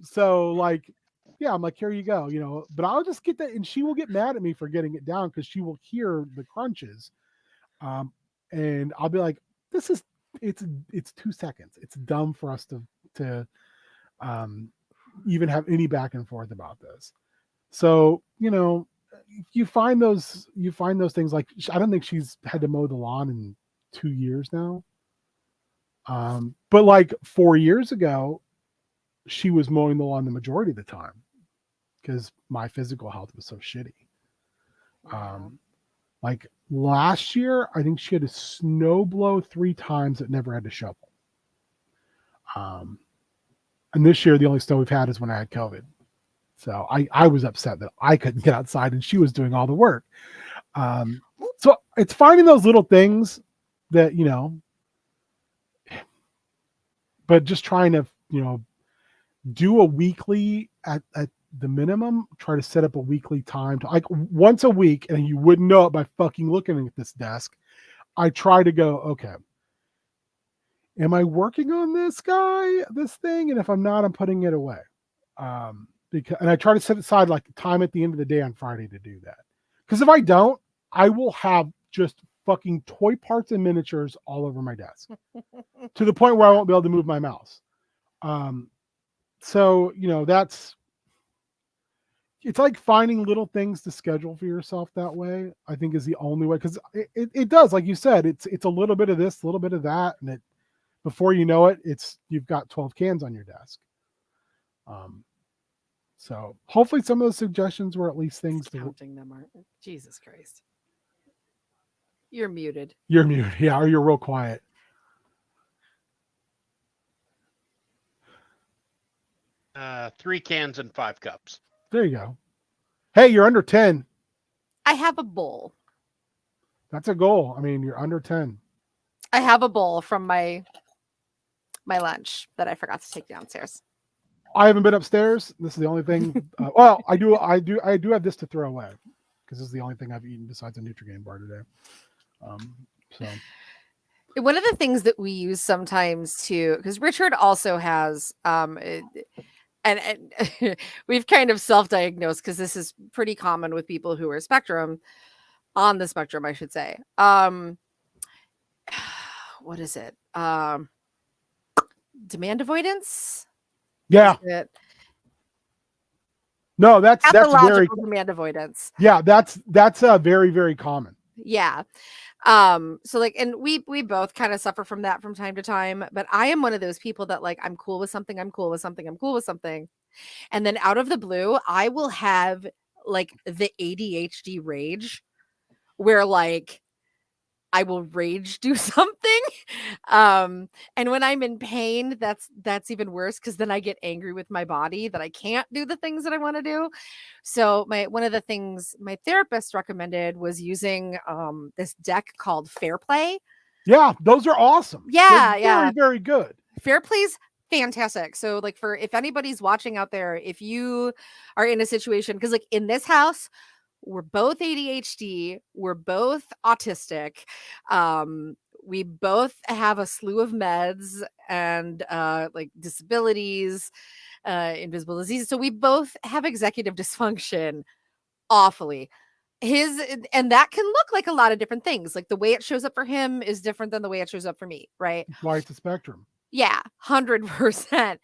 Speaker 1: So like, yeah, I'm like, here you go, but I'll just get that, and she will get mad at me for getting it down because she will hear the crunches. And I'll be like, it's 2 seconds. It's dumb for us to even have any back and forth about this. So, you find those things like I don't think she's had to mow the lawn in 2 years now. But like 4 years ago, she was mowing the lawn the majority of the time because my physical health was so shitty. Like last year, I think she had to snow blow 3 times that never had to shovel. And this year, the only snow we've had is when I had COVID. So I was upset that I couldn't get outside and she was doing all the work. So it's finding those little things that, but just trying to, do a weekly at the minimum, try to set up a weekly time to like once a week, and you wouldn't know it by fucking looking at this desk. I try to go, okay, am I working on this thing? And if I'm not, I'm putting it away. And I try to set aside like time at the end of the day on Friday to do that. Because if I don't, I will have just fucking toy parts and miniatures all over my desk to the point where I won't be able to move my mouse. So, it's like finding little things to schedule for yourself that way, I think is the only way. Because it does, like you said, it's a little bit of this, a little bit of that. And before you know it, you've got 12 cans on your desk. So hopefully some of those suggestions were at least things to
Speaker 2: counting them, aren't Jesus Christ. You're muted.
Speaker 1: You're muted. Yeah, or you're real quiet.
Speaker 3: Uh, 3 cans and 5 cups.
Speaker 1: There you go. Hey, you're under 10.
Speaker 2: I have a bowl.
Speaker 1: That's a goal. I mean, you're under 10.
Speaker 2: I have a bowl from my lunch that I forgot to take downstairs.
Speaker 1: I haven't been upstairs. This is the only thing. Well, I do have this to throw away because this is the only thing I've eaten besides a Nutrigrain bar today. So
Speaker 2: one of the things that we use sometimes too, because Richard also has, and we've kind of self-diagnosed because this is pretty common with people who are on the spectrum, I should say. What is it? Demand avoidance.
Speaker 1: yeah. No, that's very
Speaker 2: pathological demand avoidance.
Speaker 1: Yeah, that's very, very common.
Speaker 2: Yeah. So like, and we both kind of suffer from that from time to time, but I am one of those people that like, I'm cool with something. I'm cool with something. And then out of the blue, I will have like the ADHD rage where like I will rage do something. And when I'm in pain, that's even worse because then I get angry with my body that I can't do the things that I want to do. So one of the things my therapist recommended was using this deck called Fair Play.
Speaker 1: Yeah, those are awesome.
Speaker 2: Yeah,
Speaker 1: They're
Speaker 2: yeah.
Speaker 1: very, very good.
Speaker 2: Fair Play's fantastic. So like for if anybody's watching out there, if you are in a situation, because like in this house, we're both ADHD, we're both autistic, we both have a slew of meds and like disabilities, invisible diseases. So we both have executive dysfunction awfully. And that can look like a lot of different things. Like the way it shows up for him is different than the way it shows up for me, right?
Speaker 1: That's why it's a spectrum.
Speaker 2: Yeah, 100%.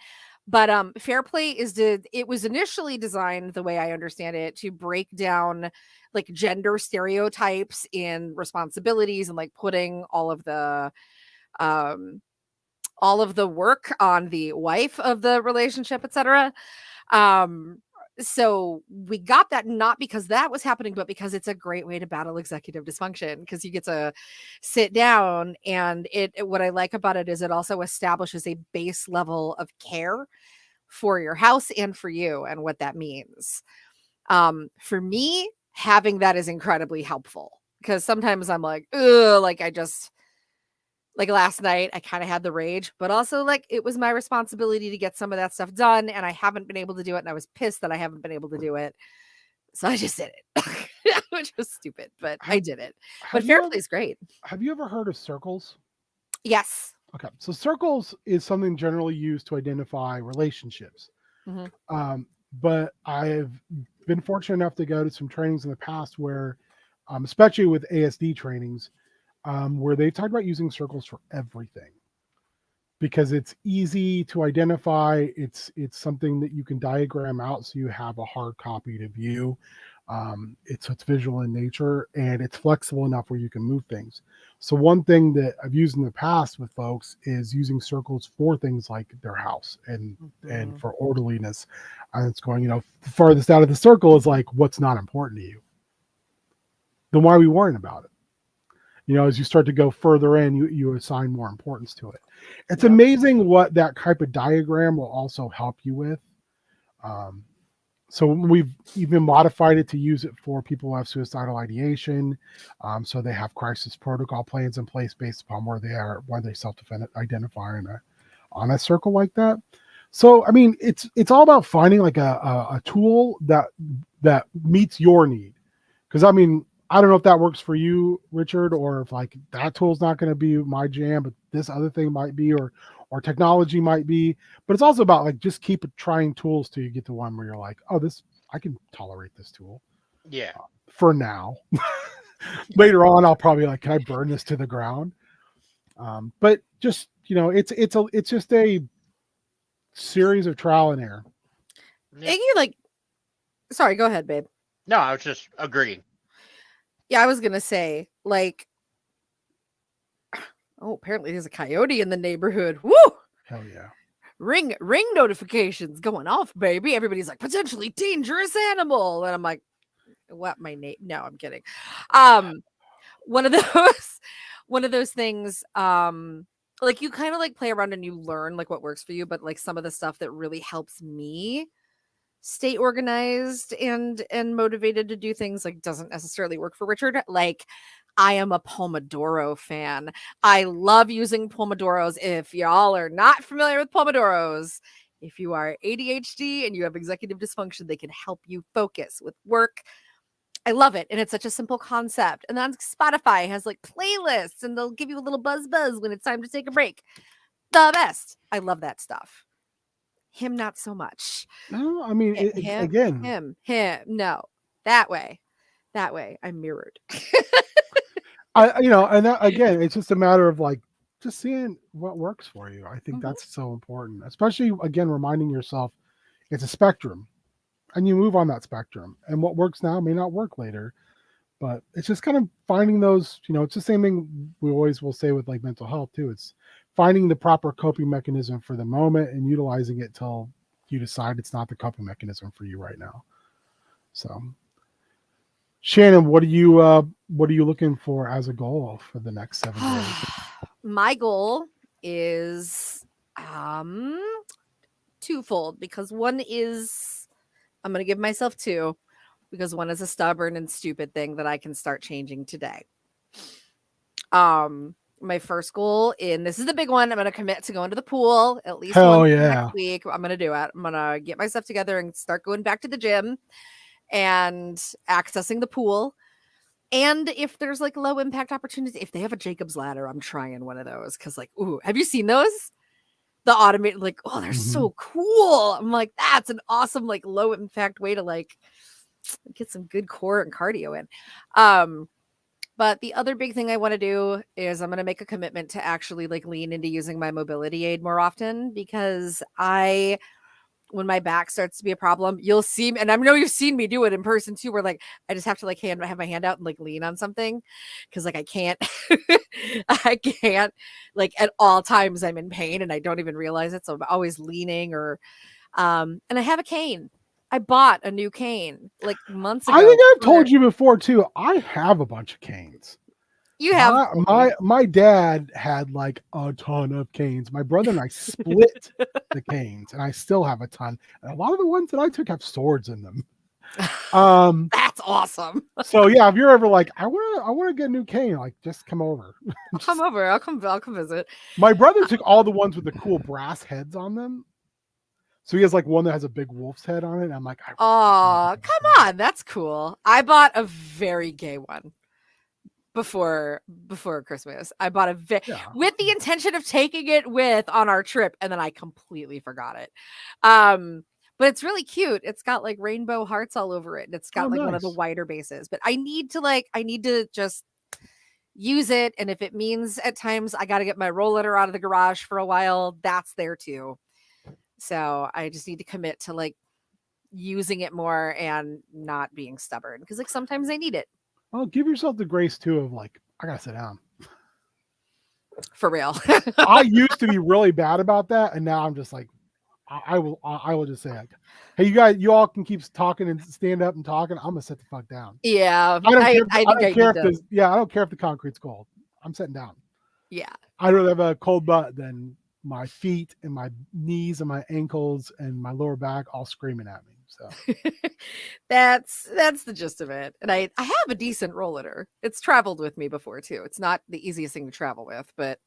Speaker 2: But Fair Play it was initially designed, the way I understand it, to break down like gender stereotypes in responsibilities and like putting um all of the work on the wife of the relationship, etc. Um so we got that not because that was happening, but because it's a great way to battle executive dysfunction because you get to sit down and what I like about it is it also establishes a base level of care for your house and for you and what that means. For me, having that is incredibly helpful because sometimes I'm like, ugh, like I just like last night, I kind of had the rage, but also like it was my responsibility to get some of that stuff done, and I haven't been able to do it, and I was pissed that I haven't been able to do it. So I just did it, which was stupid, but I did it. But Fair Play is great.
Speaker 1: Have you ever heard of circles?
Speaker 2: Yes.
Speaker 1: Okay, so circles is something generally used to identify relationships. But I've been fortunate enough to go to some trainings in the past where, especially with ASD trainings, where they talked about using circles for everything because it's easy to identify. It's something that you can diagram out so you have a hard copy to view. It's visual in nature and it's flexible enough where you can move things. So one thing that I've used in the past with folks is using circles for things like their house and for orderliness. And it's going, the farthest out of the circle is like what's not important to you. Then why are we worrying about it? As you start to go further in, you assign more importance to it. It's amazing what that type of diagram will also help you with. So we've even modified it to use it for people who have suicidal ideation. So they have crisis protocol plans in place based upon where they are, where they self-identify on a circle like that. So, I mean, it's all about finding like a tool that meets your need. Because, I mean, I don't know if that works for you, Richard, or if like that tool's not going to be my jam, but this other thing might be, or technology might be. But it's also about like just keep trying tools till you get to one where you're like, oh, I can tolerate this tool.
Speaker 3: Yeah.
Speaker 1: For now. Later on, I'll probably like, can I burn this to the ground? But just it's just a series of trial and error.
Speaker 2: Yeah. Sorry, go ahead, babe.
Speaker 3: No, I was just agreeing.
Speaker 2: Yeah, I was gonna say, like, oh, apparently there's a coyote in the neighborhood. Woo!
Speaker 1: Hell yeah.
Speaker 2: Ring notifications going off, baby. Everybody's like, potentially dangerous animal. And I'm like, what, my name? No, I'm kidding. One of those things, like you kind of like play around and you learn like what works for you, but like some of the stuff that really helps me stay organized and motivated to do things like doesn't necessarily work for Richard. Like I am a Pomodoro fan. I love using Pomodoros. If y'all are not familiar with Pomodoros, if you are ADHD and you have executive dysfunction, they can help you focus with work. I love it. And it's such a simple concept. And then Spotify has like playlists and they'll give you a little buzz when it's time to take a break. The best. I love that stuff. Him, not so much.
Speaker 1: No, I mean,
Speaker 2: him. No, that way. I'm mirrored.
Speaker 1: And that, again, it's just a matter of like just seeing what works for you. I think that's so important, especially again, reminding yourself it's a spectrum and you move on that spectrum and what works now may not work later, but it's just kind of finding those, it's the same thing we always will say with like mental health too. It's finding the proper coping mechanism for the moment and utilizing it till you decide it's not the coping mechanism for you right now. So Shannon, what are you looking for as a goal for the next 7 days?
Speaker 2: My goal is twofold, because one is I'm going to give myself two, because one is a stubborn and stupid thing that I can start changing today. My first goal, and this is the big one, I'm going to commit to going to the pool at least
Speaker 1: Hell
Speaker 2: once
Speaker 1: yeah.
Speaker 2: next week. I'm going to do it. I'm going to get myself together and start going back to the gym and accessing the pool. And if there's like low impact opportunities, if they have a Jacob's ladder, I'm trying one of those. Cause like, ooh, have you seen those? The automated, like, oh, they're so cool. I'm like, that's an awesome, like, low impact way to like get some good core and cardio in. But the other big thing I want to do is I'm going to make a commitment to actually like lean into using my mobility aid more often, because when my back starts to be a problem, you'll see me, and I know you've seen me do it in person too, where like I just have to like have my hand out and like lean on something, because like I can't like at all times I'm in pain and I don't even realize it, so I'm always leaning. Or and I have a cane. I bought a new cane like months ago.
Speaker 1: I think I've told you before too. I have a bunch of canes.
Speaker 2: You have
Speaker 1: my dad had like a ton of canes. My brother and I split the canes, and I still have a ton. And a lot of the ones that I took have swords in them.
Speaker 2: That's awesome.
Speaker 1: So yeah, if you're ever like, I want to get a new cane, like just come over.
Speaker 2: I'll come over. I'll come visit.
Speaker 1: My brother took all the ones with the cool brass heads on them. So he has like one that has a big wolf's head on it. And I'm like,
Speaker 2: oh, come on, that's cool. I bought a very gay one before Christmas. I bought with the intention of taking it with on our trip, and then I completely forgot it. But it's really cute. It's got like rainbow hearts all over it, and it's got one of the wider bases. But I need to just use it, and if it means at times I got to get my rollator out of the garage for a while, that's there too. So I just need to commit to like using it more and not being stubborn, because like sometimes I need it.
Speaker 1: Well, give yourself the grace too of like, I gotta sit down.
Speaker 2: For real.
Speaker 1: I used to be really bad about that, and now I'm just like, I will just say like, hey, you all can keep talking and stand up and talking. I'm gonna sit the fuck down.
Speaker 2: Yeah.
Speaker 1: I don't care if the concrete's cold. I'm sitting down.
Speaker 2: Yeah.
Speaker 1: I'd rather have a cold butt than my feet and my knees and my ankles and my lower back all screaming at me. So
Speaker 2: that's the gist of it. And I have a decent rollator. It's traveled with me before too. It's not the easiest thing to travel with, but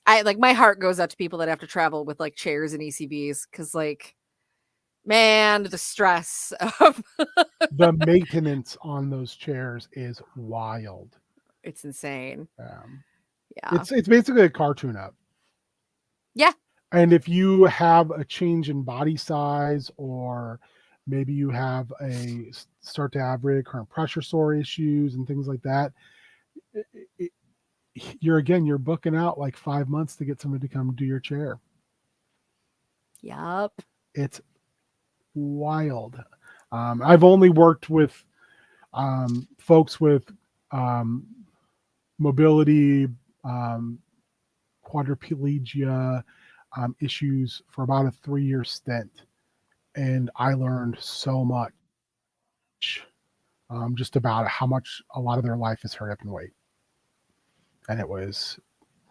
Speaker 2: I like, my heart goes out to people that have to travel with like chairs and ECVs, because like, man, the stress of
Speaker 1: the maintenance on those chairs is wild.
Speaker 2: It's insane.
Speaker 1: Yeah, it's basically a car tune-up.
Speaker 2: Yeah.
Speaker 1: And if you have a change in body size, or maybe you have start to have recurrent pressure sore issues and things like that, you're booking out like 5 months to get somebody to come do your chair.
Speaker 2: Yep.
Speaker 1: It's wild. I've only worked with folks with mobility, quadriplegia issues for about a 3-year stint, and I learned so much just about how much a lot of their life is hurry up and wait. And it was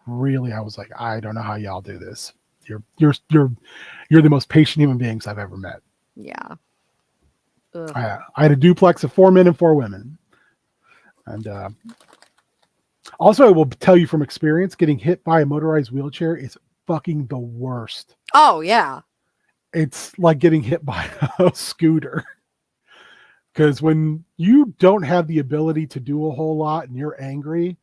Speaker 1: really, I was like, I don't know how y'all do this. You're the most patient human beings I've ever met.
Speaker 2: Yeah.
Speaker 1: I had a duplex of 4 men and 4 women. And also, I will tell you from experience, getting hit by a motorized wheelchair is fucking the worst.
Speaker 2: Oh, yeah.
Speaker 1: It's like getting hit by a scooter. Because when you don't have the ability to do a whole lot and you're angry,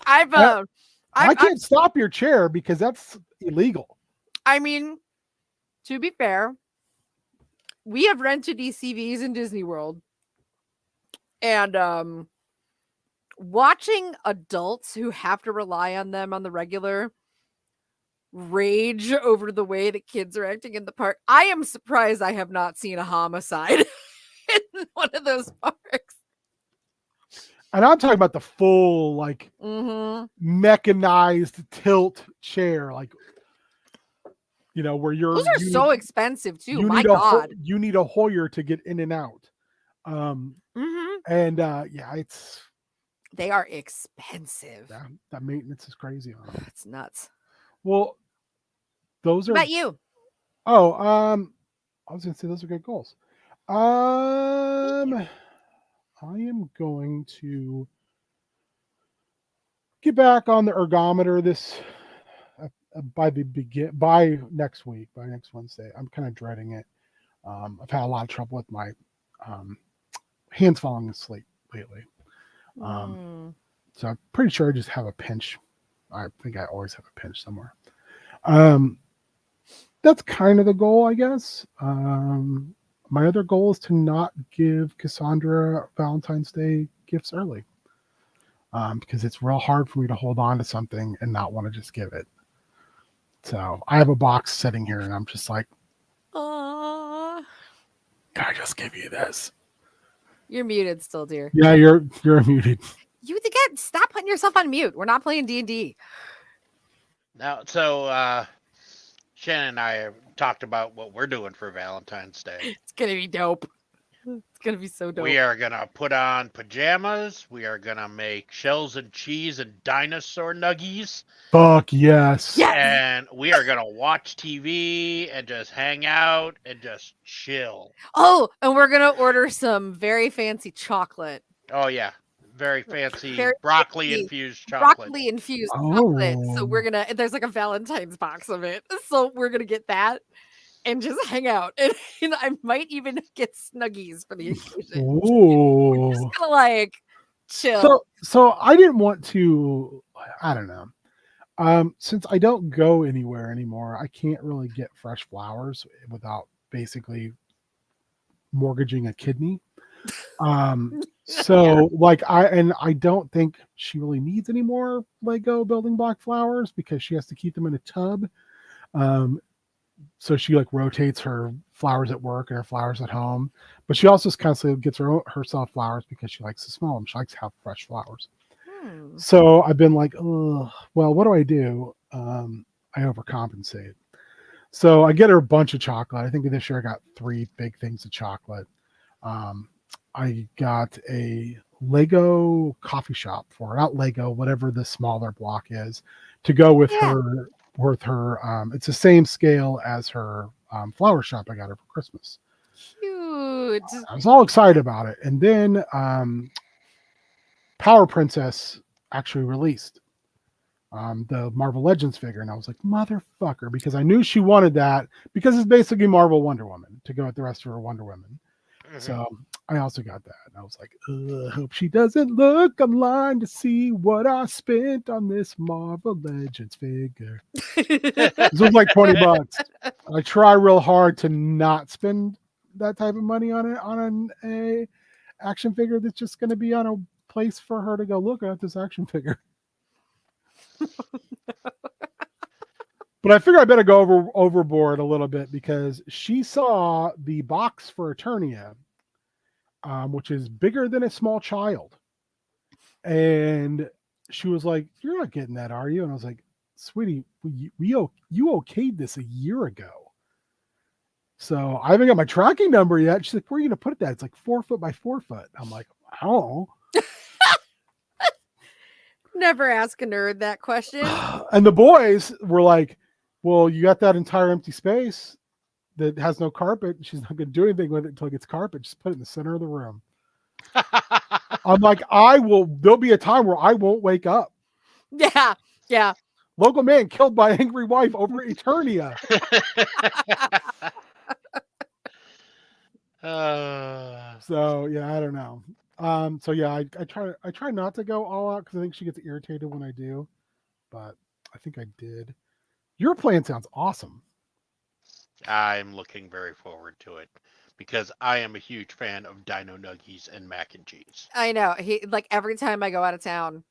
Speaker 1: I can't stop your chair because that's illegal.
Speaker 2: I mean, to be fair, we have rented ECVs in Disney World, and watching adults who have to rely on them on the regular rage over the way that kids are acting in the park, I am surprised I have not seen a homicide in one of those parks.
Speaker 1: And I'm talking about the full, like, mechanized tilt chair. Like, You know, where you're
Speaker 2: Those are
Speaker 1: you
Speaker 2: so
Speaker 1: need,
Speaker 2: expensive too.
Speaker 1: you
Speaker 2: My
Speaker 1: need a
Speaker 2: God.
Speaker 1: you need a Hoyer to get in and out.
Speaker 2: Hmm.
Speaker 1: And yeah, it's
Speaker 2: They are expensive.
Speaker 1: that maintenance is crazy on them.
Speaker 2: It's nuts.
Speaker 1: Well, those
Speaker 2: What
Speaker 1: are
Speaker 2: about you?
Speaker 1: I was gonna say those are good goals. I am going to get back on the ergometer this by next week, by next Wednesday. I'm kind of dreading it. I've had a lot of trouble with my hands falling asleep lately.
Speaker 2: Mm.
Speaker 1: So I'm pretty sure I just have a pinch. I think I always have a pinch somewhere. That's kind of the goal, I guess. My other goal is to not give Cassandra Valentine's Day gifts early. Because it's real hard for me to hold on to something and not want to just give it. So I have a box sitting here and I'm just like,
Speaker 2: Aw.
Speaker 1: can I just give you this?
Speaker 2: You're muted still, dear.
Speaker 1: Yeah, you're muted.
Speaker 2: You again, stop putting yourself on mute. We're not playing D&D.
Speaker 3: Now, so Shannon and I have talked about what we're doing for Valentine's Day.
Speaker 2: It's gonna be dope. It's gonna be so dope.
Speaker 3: We are gonna put on pajamas. We are gonna make shells and cheese and dinosaur nuggies.
Speaker 1: Fuck yes.
Speaker 2: Yes!
Speaker 3: And we are gonna watch TV and just hang out and just chill.
Speaker 2: Oh, and we're gonna order some very fancy chocolate.
Speaker 3: Oh yeah, very fancy
Speaker 2: Very
Speaker 3: broccoli
Speaker 2: fancy
Speaker 3: infused chocolate.
Speaker 2: Broccoli infused chocolate. So
Speaker 1: Oh.
Speaker 2: we're gonna there's like a Valentine's box of it. So we're gonna get that and just hang out. And I might even get snuggies for the occasion.
Speaker 1: Ooh.
Speaker 2: Just gonna like chill.
Speaker 1: So I didn't want to. I don't know. Since I don't go anywhere anymore, I can't really get fresh flowers without basically mortgaging a kidney. So like I don't think she really needs any more Lego building block flowers because she has to keep them in a tub. So she like rotates her flowers at work and her flowers at home, but she also constantly gets herself flowers because she likes to smell them. She likes to have fresh flowers. So I've been like, oh, well, what do I do? I overcompensate. So I get her a bunch of chocolate. I think this year I got 3 big things of chocolate. I got a Lego coffee shop for her, not Lego, whatever the smaller block is, to go with her. It's the same scale as her flower shop I got her for Christmas.
Speaker 2: Cute.
Speaker 1: I was all excited about it, and then Power Princess actually released the Marvel Legends figure, and I was like, motherfucker, because I knew she wanted that because it's basically Marvel Wonder Woman to go with the rest of her Wonder Woman.
Speaker 3: Mhm.
Speaker 1: So I also got that, and I was like, hope she doesn't look online to see what I spent on this Marvel Legends figure. This was like $20. I try real hard to not spend that type of money on a action figure that's just going to be on a place for her to go look at this action figure. But I figure I better go overboard a little bit because she saw the box for Eternia, which is bigger than a small child. And she was like, "You're not getting that, are you?" And I was like, "Sweetie, you okayed this a year ago. So I haven't got my tracking number yet." She's like, "Where are you going to put that?" It's like 4 foot by 4 foot. I'm like, I don't know.
Speaker 2: Never ask a nerd that question.
Speaker 1: And the boys were like, well, you got that entire empty space that has no carpet. She's not going to do anything with it until it gets carpet. Just put it in the center of the room. I'm like, there'll be a time where I won't wake up.
Speaker 2: Yeah. Yeah.
Speaker 1: Local man killed by angry wife over Eternia. So yeah, I don't know. So yeah, I try not to go all out because I think she gets irritated when I do, but I think I did. Your plan sounds awesome.
Speaker 3: I'm looking very forward to it because I am a huge fan of Dino Nuggies and mac and cheese.
Speaker 2: I know. He like every time I go out of town,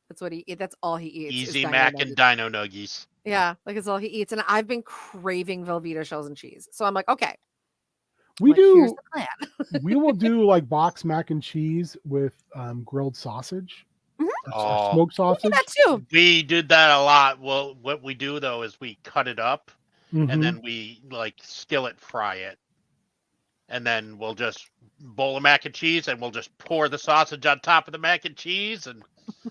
Speaker 2: that's what that's all he eats. is
Speaker 3: Easy
Speaker 2: Dino
Speaker 3: Mac
Speaker 2: Nuggies.
Speaker 3: and Dino Nuggies.
Speaker 2: Yeah, like it's all he eats. And I've been craving Velveeta shells and cheese. So I'm like, okay.
Speaker 1: We
Speaker 2: Here's
Speaker 1: do.
Speaker 2: the plan.
Speaker 1: We will do like box mac and cheese with grilled sausage,
Speaker 2: Mhm.
Speaker 1: or
Speaker 3: Oh.
Speaker 1: smoked
Speaker 2: We do
Speaker 1: sausage.
Speaker 2: that too.
Speaker 3: We did that a lot. Well, what we do though is we cut it up and
Speaker 1: Mhm.
Speaker 3: then we like skillet fry it. And then we'll just bowl of mac and cheese, and we'll just pour the sausage on top of the mac and cheese, and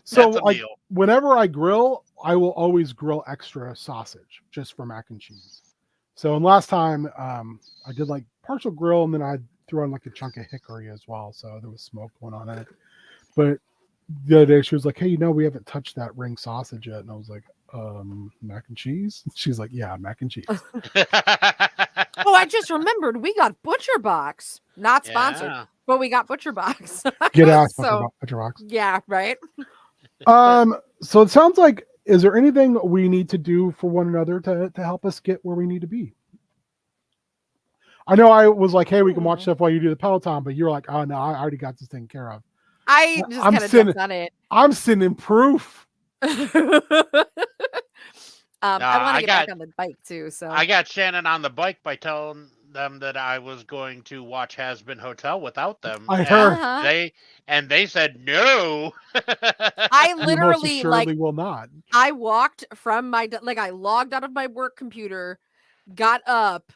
Speaker 1: So
Speaker 3: that's a
Speaker 1: like
Speaker 3: meal.
Speaker 1: whenever I grill, I will always grill extra sausage just for mac and cheese. So and last time I did like partial grill and then I threw on like a chunk of hickory as well. So there was smoke going on in it. But the other day she was like, "Hey, we haven't touched that ring sausage yet." And I was like, mac and cheese?" She's like, "Yeah, mac and cheese."
Speaker 2: Oh, I just remembered we got Butcher Box. Not sponsored,
Speaker 3: Yeah.
Speaker 2: but we got Butcher Box.
Speaker 1: Get ass
Speaker 2: So,
Speaker 1: Butcher Box.
Speaker 2: yeah, right?
Speaker 1: So it sounds like, is there anything we need to do for one another to help us get where we need to be? I know I was like, "Hey, we can watch stuff while you do the Peloton," but you're like, "Oh no, I already got this taken care of."
Speaker 2: I just
Speaker 1: I'm
Speaker 2: kind of
Speaker 1: sending-
Speaker 2: jumped on it.
Speaker 1: I'm sending proof.
Speaker 2: I want
Speaker 3: I
Speaker 2: to get
Speaker 3: got-
Speaker 2: back on the bike too. So
Speaker 3: I got Shannon on the bike by telling them that I was going to watch Has Been Hotel without them.
Speaker 1: I
Speaker 3: and
Speaker 1: heard.
Speaker 2: Uh-huh.
Speaker 3: they said no.
Speaker 2: I
Speaker 1: You most
Speaker 2: literally
Speaker 1: assuredly
Speaker 2: like
Speaker 1: will not.
Speaker 2: I walked from my I logged out of my work computer, got up,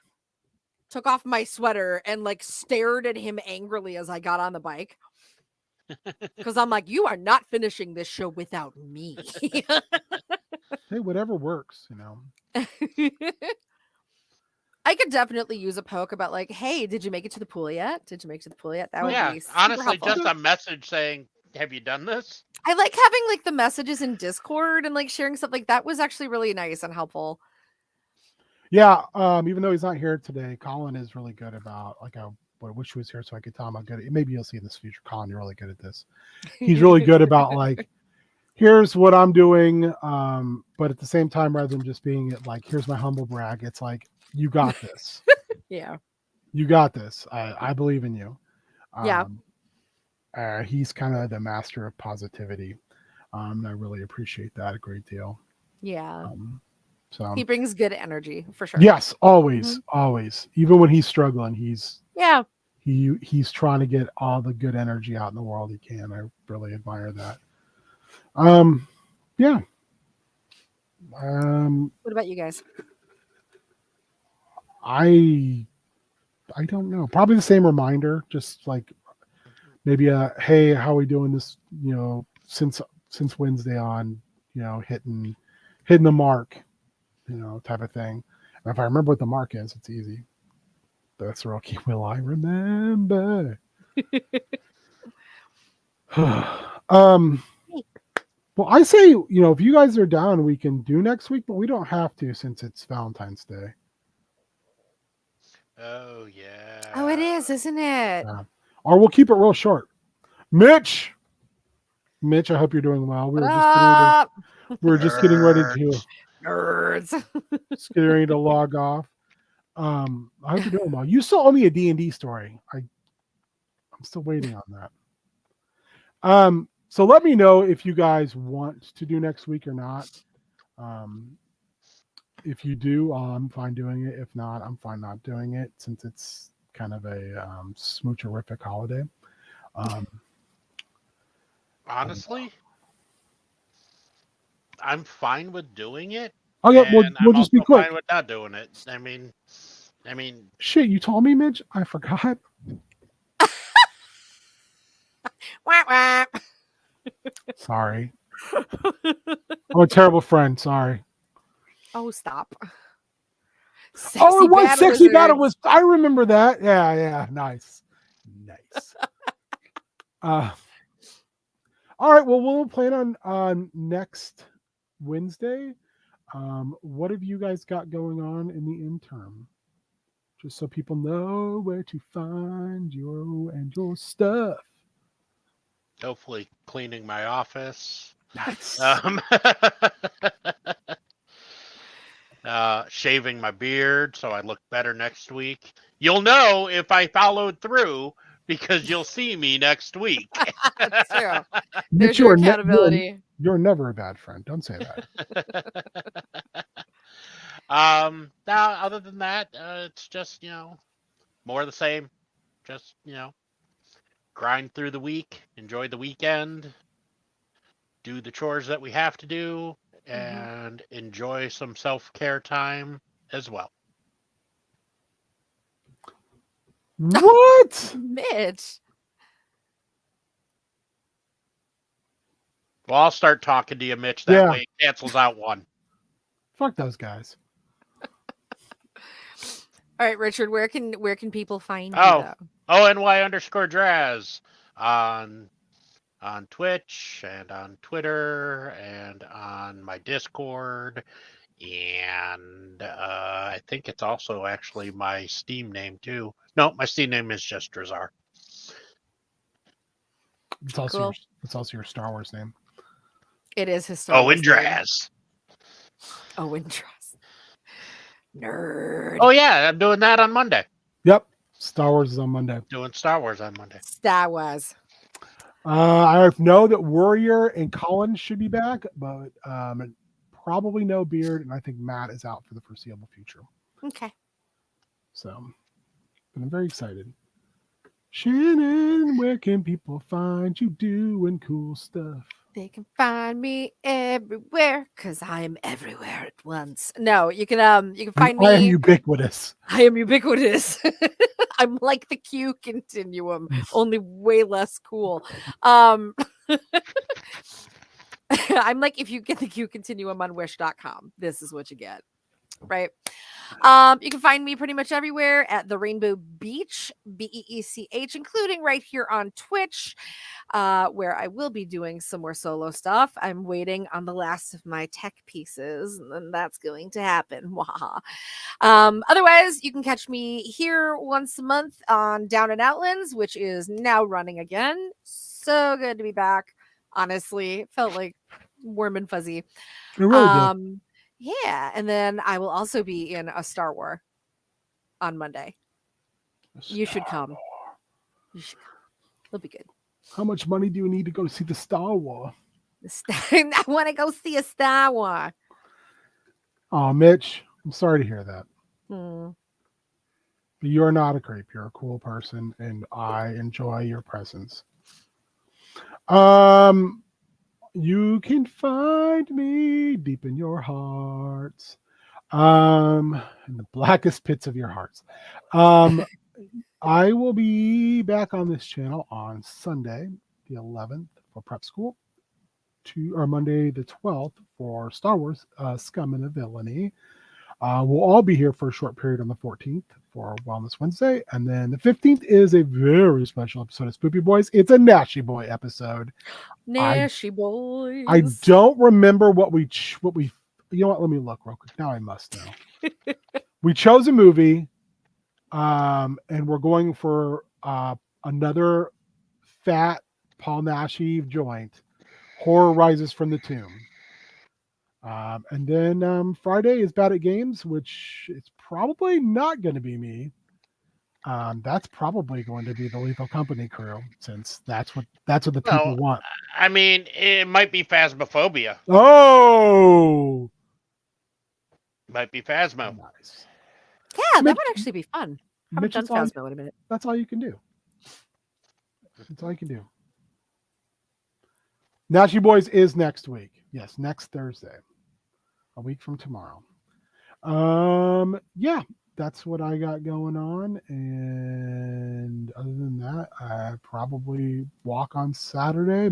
Speaker 2: took off my sweater, and like stared at him angrily as I got on the bike. Because I'm like, you are not finishing this show without me.
Speaker 1: Hey, whatever works,
Speaker 2: I could definitely use a poke about like, hey, did you make it to the pool yet? Did you make it to the pool yet? That would
Speaker 3: Yeah,
Speaker 2: be super
Speaker 3: honestly,
Speaker 2: helpful.
Speaker 3: just a message saying, "Have you done this?"
Speaker 2: I like having like the messages in Discord and like sharing stuff like that was actually really nice and helpful.
Speaker 1: Yeah. Even though he's not here today, Colin is really good about like I wish he was here so I could tell him how good. Maybe you'll see in this future. Colin, you're really good at this. He's really good about like, here's what I'm doing. But at the same time, rather than just being like, here's my humble brag, it's like, you got this.
Speaker 2: Yeah.
Speaker 1: You got this. I believe in you.
Speaker 2: Yeah.
Speaker 1: He's kind of the master of positivity. And I really appreciate that a great deal.
Speaker 2: Yeah.
Speaker 1: So
Speaker 2: He brings good energy for sure.
Speaker 1: yes, always, always. Even when he's struggling, he's trying to get all the good energy out in the world he can. I really admire that. Yeah.
Speaker 2: What about you guys?
Speaker 1: I don't know. Probably the same reminder, just like maybe hey, how are we doing this, since Wednesday on, hitting the mark, type of thing. And if I remember what the mark is, it's easy. That's the real key. Will I remember? Well, I say, if you guys are down, we can do next week, but we don't have to since it's Valentine's Day.
Speaker 3: Oh yeah.
Speaker 2: Oh, it is, isn't it?
Speaker 1: Or we'll keep it real short. Mitch, I hope you're doing well. We were just getting ready to
Speaker 2: nerds.
Speaker 1: just getting ready to log off. I hope you're doing well. You still owe me a D&D story. I'm still waiting on that. So let me know if you guys want to do next week or not. If you do, I'm fine doing it. If not, I'm fine not doing it since it's kind of a smoocherific holiday.
Speaker 3: Honestly, I'm fine with doing it.
Speaker 1: Okay, we'll
Speaker 3: I'm
Speaker 1: just be
Speaker 3: also
Speaker 1: quick.
Speaker 3: fine with not doing it. I mean,
Speaker 1: Shit, you told me, Mitch. I forgot.
Speaker 2: Wah, wah.
Speaker 1: Sorry. I'm a terrible friend. Sorry.
Speaker 2: Oh, stop.
Speaker 1: Oh, it was
Speaker 2: Bad
Speaker 1: Sexy
Speaker 2: Wizard.
Speaker 1: Battle was. I remember that. Yeah. Nice. All right. Well, we'll plan on next Wednesday. What have you guys got going on in the interim? Just so people know where to find you and your stuff.
Speaker 3: hopefully cleaning my office.
Speaker 1: Nice.
Speaker 3: Shaving my beard so I look better next week. You'll know if I followed through because you'll see me next week.
Speaker 2: That's true.
Speaker 1: Mitch,
Speaker 2: There's your accountability.
Speaker 1: You're never a bad friend. Don't say that.
Speaker 3: Now, other than that, it's just, more of the same. Just, grind through the week, enjoy the weekend, do the chores that we have to do, and enjoy some self-care time as well.
Speaker 1: What?
Speaker 2: Mitch.
Speaker 3: Well, I'll start talking to you, Mitch. That
Speaker 1: Yeah.
Speaker 3: way it cancels out one.
Speaker 1: Fuck those guys.
Speaker 2: All right, Richard, where can people find you
Speaker 3: Oh,
Speaker 2: though?
Speaker 3: ONY_Draz on Twitch and on Twitter and on my Discord. And I think it's also actually my Steam name too. No, my Steam name is just Drazar.
Speaker 1: It's also
Speaker 2: Cool.
Speaker 1: your Star Wars name.
Speaker 2: It is his Star Wars name.
Speaker 3: Draz.
Speaker 2: Owen Draz. Nerd.
Speaker 3: Oh yeah, I'm doing that on Monday.
Speaker 1: Yep. Star Wars is on Monday.
Speaker 3: Doing Star Wars on Monday.
Speaker 2: Star Wars.
Speaker 1: I know that Warrior and Colin should be back, but probably no Beard, and I think Matt is out for the foreseeable future.
Speaker 2: Okay.
Speaker 1: So, but I'm very excited. Shannon, where can people find you doing cool stuff?
Speaker 2: They can find me everywhere because I am everywhere at once. No, you can find me.
Speaker 1: I am ubiquitous.
Speaker 2: I am ubiquitous. I'm like the Q continuum, only way less cool. I'm like if you get the Q continuum on wish.com, this is what you get. Right. You can find me pretty much everywhere at the Rainbow Beach, BEECH, including right here on Twitch, where I will be doing some more solo stuff. I'm waiting on the last of my tech pieces, and then that's going to happen. Otherwise, you can catch me here once a month on Down and Outlands, which is now running again. So good to be back. Honestly, it felt like warm and fuzzy.
Speaker 1: It really did.
Speaker 2: Yeah, and then I will also be in a Star Wars on Monday. You should come. You should come. It'll be good.
Speaker 1: How much money do you need to go see the Star Wars?
Speaker 2: I want to go see a Star Wars.
Speaker 1: Oh, Mitch, I'm sorry to hear that.
Speaker 2: Hmm.
Speaker 1: But you're not a creep. You're a cool person, and I enjoy your presence. You can find me deep in your hearts. In the blackest pits of your hearts. I will be back on this channel on Sunday, the 11th for prep school, or Monday the 12th for Star Wars Scum and the Villainy. We'll all be here for a short period on the 14th for Wellness Wednesday. And then the 15th is a very special episode of Spoopy Boys. It's a Nashy Boy episode.
Speaker 2: Nashy Boys.
Speaker 1: I don't remember what we, you know what? Let me look real quick. Now I must know. We chose a movie, and we're going for another fat Paul Nashi joint, Horror Rises from the Tomb. And then Friday is Bad at Games, which it's probably not going to be me. That's probably going to be the Lethal Company crew, since that's what the people want.
Speaker 3: I mean, it might be Phasmophobia.
Speaker 1: Oh,
Speaker 3: might be Phasmo.
Speaker 1: Nice.
Speaker 2: Yeah, that would actually be fun. Haven't done
Speaker 1: Mitch, that's
Speaker 2: Phasmo in a minute.
Speaker 1: That's all you can do. That's all you can do. Nashy Boys is next week. Yes, next Thursday. A week from tomorrow. Yeah, that's what I got going on. And other than that, I probably walk on Saturday.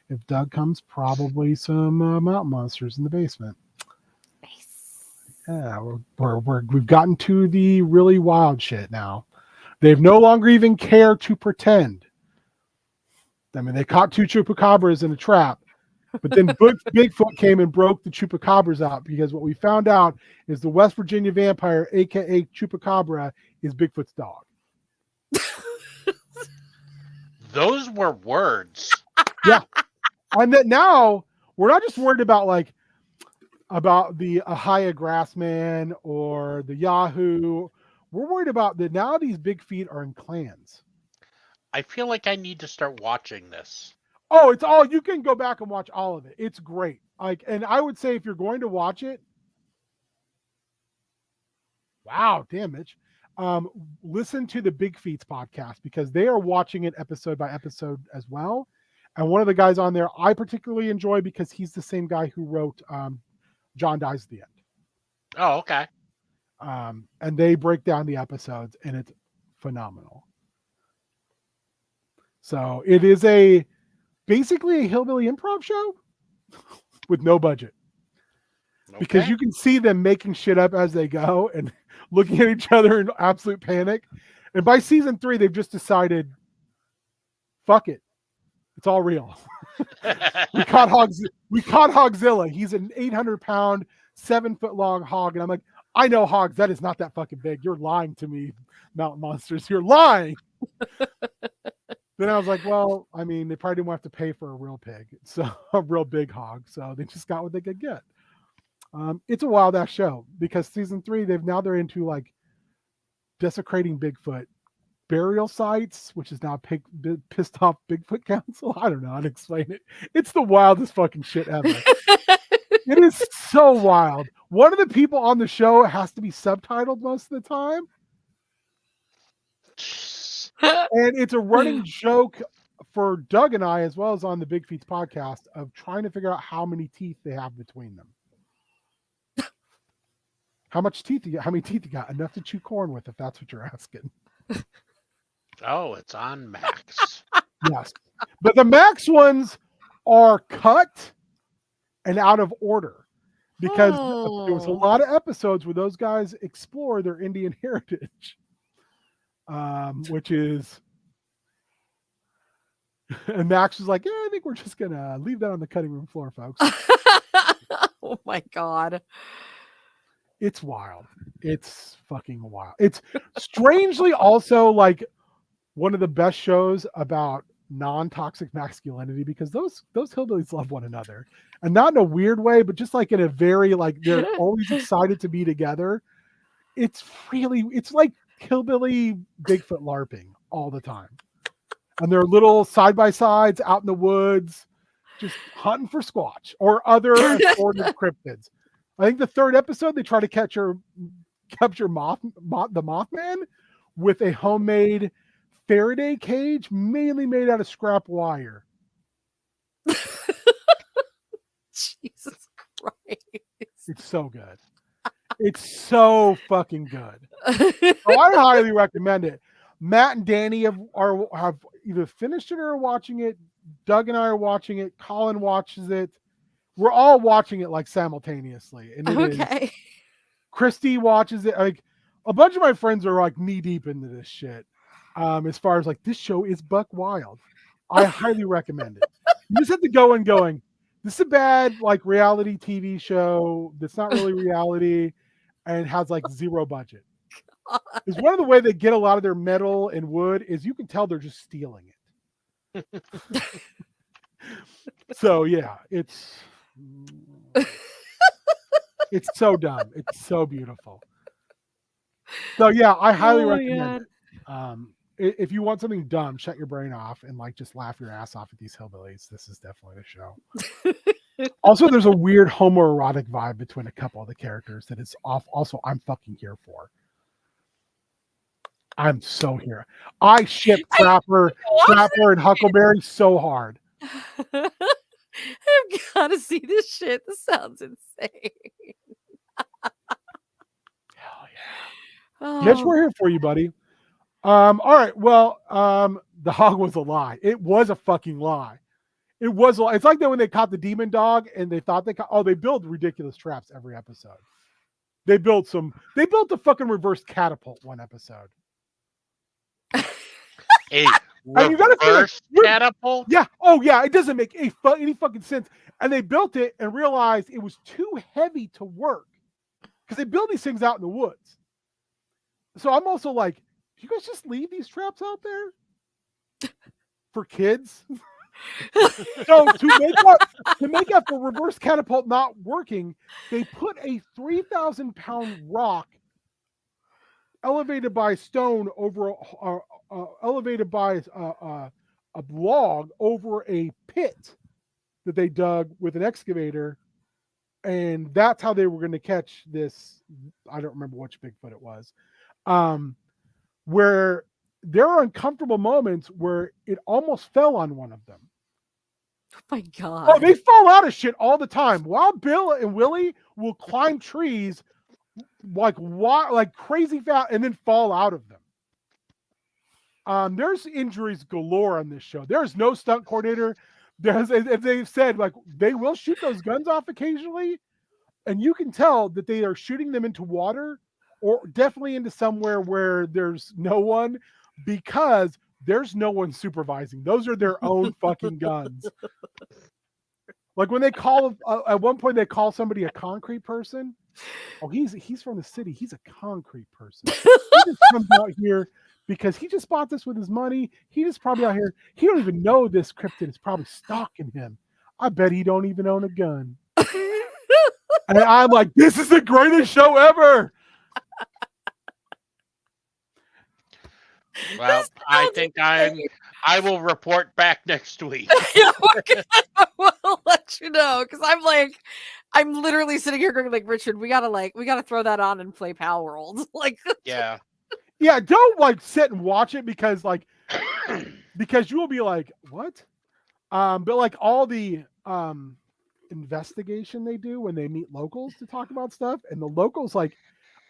Speaker 1: If Doug comes, probably some mountain monsters in the basement.
Speaker 2: Nice.
Speaker 1: Yeah, we've gotten to the really wild shit now. They've no longer even care to pretend. I mean, they caught 2 chupacabras in a trap, but then Bigfoot came and broke the chupacabras out, because what we found out is the West Virginia vampire, aka Chupacabra, is Bigfoot's dog.
Speaker 3: Those were words.
Speaker 1: Yeah, and that now we're not just worried about the Ahaya Grassman or the Yahoo. We're worried about that now. These big feet are in clans.
Speaker 3: I feel like I need to start watching this.
Speaker 1: Oh, it's all, you can go back and watch all of it. It's great. And I would say if you're going to watch it, wow, damn Mitch, listen to the Big Feats podcast, because they are watching it episode by episode as well. And one of the guys on there I particularly enjoy, because he's the same guy who wrote John Dies at the End.
Speaker 3: Oh, okay.
Speaker 1: And they break down the episodes, and it's phenomenal. So it is basically a hillbilly improv show with no budget, because
Speaker 3: Okay.
Speaker 1: you can see them making shit up as they go and looking at each other in absolute panic. And by season 3, they've just decided, fuck it, it's all real. We caught Hogzilla. He's an 800-pound, 7-foot-long hog, and I'm like, I know hogs. That is not that fucking big. You're lying to me, Mountain Monsters. You're lying. Then I was like, well, I mean, they probably didn't have to pay for a real pig, so a real big hog. So they just got what they could get. It's a wild ass show, because season 3, they're into like desecrating Bigfoot burial sites, which is now pissed off Bigfoot Council. I don't know how to explain it. It's the wildest fucking shit ever. It is so wild. One of the people on the show has to be subtitled most of the time. And it's a running joke for Doug and I, as well as on the Big Feats podcast, of trying to figure out how many teeth they have between them. How many teeth you got? Enough to chew corn with, if that's what you're asking.
Speaker 3: Oh, it's on Max.
Speaker 1: Yes. But the Max ones are cut and out of order, because there was a lot of episodes where those guys explore their Indian heritage, which is, and Max was like, yeah, I think we're just going to leave that on the cutting room floor, folks.
Speaker 2: Oh my God.
Speaker 1: It's wild. It's fucking wild. It's strangely also like one of the best shows about non-toxic masculinity, because those hillbillies love one another, and not in a weird way, but just like in a very, like, they're always excited to be together. It's like hillbilly Bigfoot LARPing all the time. And they're little side-by-sides out in the woods, just hunting for Squatch or other assorted cryptids. I think the 3rd episode, they try to capture the Mothman with a homemade Faraday cage, mainly made out of scrap wire.
Speaker 2: Jesus Christ.
Speaker 1: It's so good. It's so fucking good. So I highly recommend it. Matt and Danny have either finished it or are watching it. Doug and I are watching it. Colin watches it. We're all watching it like simultaneously. And
Speaker 2: Okay.
Speaker 1: Christy watches it. Like, a bunch of my friends are like knee deep into this shit. As far as like, this show is buck wild. I highly recommend it. You just have to go and going, this is a bad like reality TV show that's not really reality and has like zero budget. Because one of the way they get a lot of their metal and wood is you can tell they're just stealing it. So yeah, it's so dumb. It's so beautiful. So yeah, I highly recommend it. If you want something dumb, shut your brain off and like just laugh your ass off at these hillbillies, this is definitely the show. Also, there's a weird homoerotic vibe between a couple of the characters that is off. Also, I'm fucking here for. I'm so here. I ship Trapper and Huckleberry so hard.
Speaker 2: I've got to see this shit. This sounds insane.
Speaker 1: Hell yeah. Yes, we're here for you, buddy. All right. Well, the hog was a lie. It was a fucking lie. It was. It's like that when they caught the demon dog and they thought they build ridiculous traps every episode. They built a fucking reverse catapult one episode.
Speaker 3: A
Speaker 1: you gotta
Speaker 3: reverse
Speaker 1: like,
Speaker 3: catapult?
Speaker 1: Yeah. Oh yeah. It doesn't make any fucking sense. And they built it and realized it was too heavy to work, because they build these things out in the woods. So I'm also like, you guys just leave these traps out there for kids? So to make up for reverse catapult not working, they put a 3,000-pound rock elevated by stone over elevated by a log over a pit that they dug with an excavator, and that's how they were going to catch this. I don't remember which Bigfoot it was. Where there are uncomfortable moments where it almost fell on one of them.
Speaker 2: Oh my God.
Speaker 1: Oh, they fall out of shit all the time. While Bill and Willie will climb trees like crazy fast, and then fall out of them. There's injuries galore on this show. There's no stunt coordinator. As they've said, like they will shoot those guns off occasionally, and you can tell that they are shooting them into water or definitely into somewhere where there's no one, because there's no one supervising. Those are their own fucking guns. Like when they call at one point they call somebody a concrete person. Oh, he's from the city. He's a concrete person. He just comes out here because he just bought this with his money. He just probably out here. He don't even know this cryptid is probably stalking him. I bet he don't even own a gun. And I'm like, this is the greatest show ever.
Speaker 3: Well, I think I will report back next week.
Speaker 2: We'll let you know, because I'm literally sitting here going like, Richard, we gotta throw that on and play Pal World. Like,
Speaker 3: Yeah.
Speaker 1: Yeah, don't like sit and watch it because you will be like, what? But like all the investigation they do when they meet locals to talk about stuff, and the locals, like,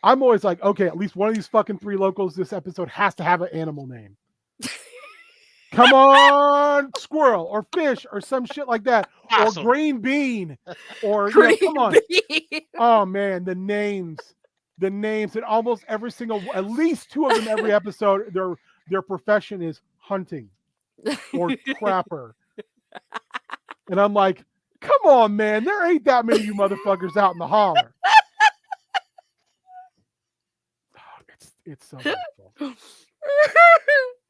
Speaker 1: I'm always like, okay, at least one of these fucking 3 locals this episode has to have an animal name. Come on, squirrel or fish or some shit like that,
Speaker 3: Awesome.
Speaker 1: or green bean, or come on. Oh man, the names, and almost every single, at least 2 of them every episode, their profession is hunting or trapper, and I'm like, come on, man, there ain't that many of you motherfuckers out in the holler. It's so beautiful.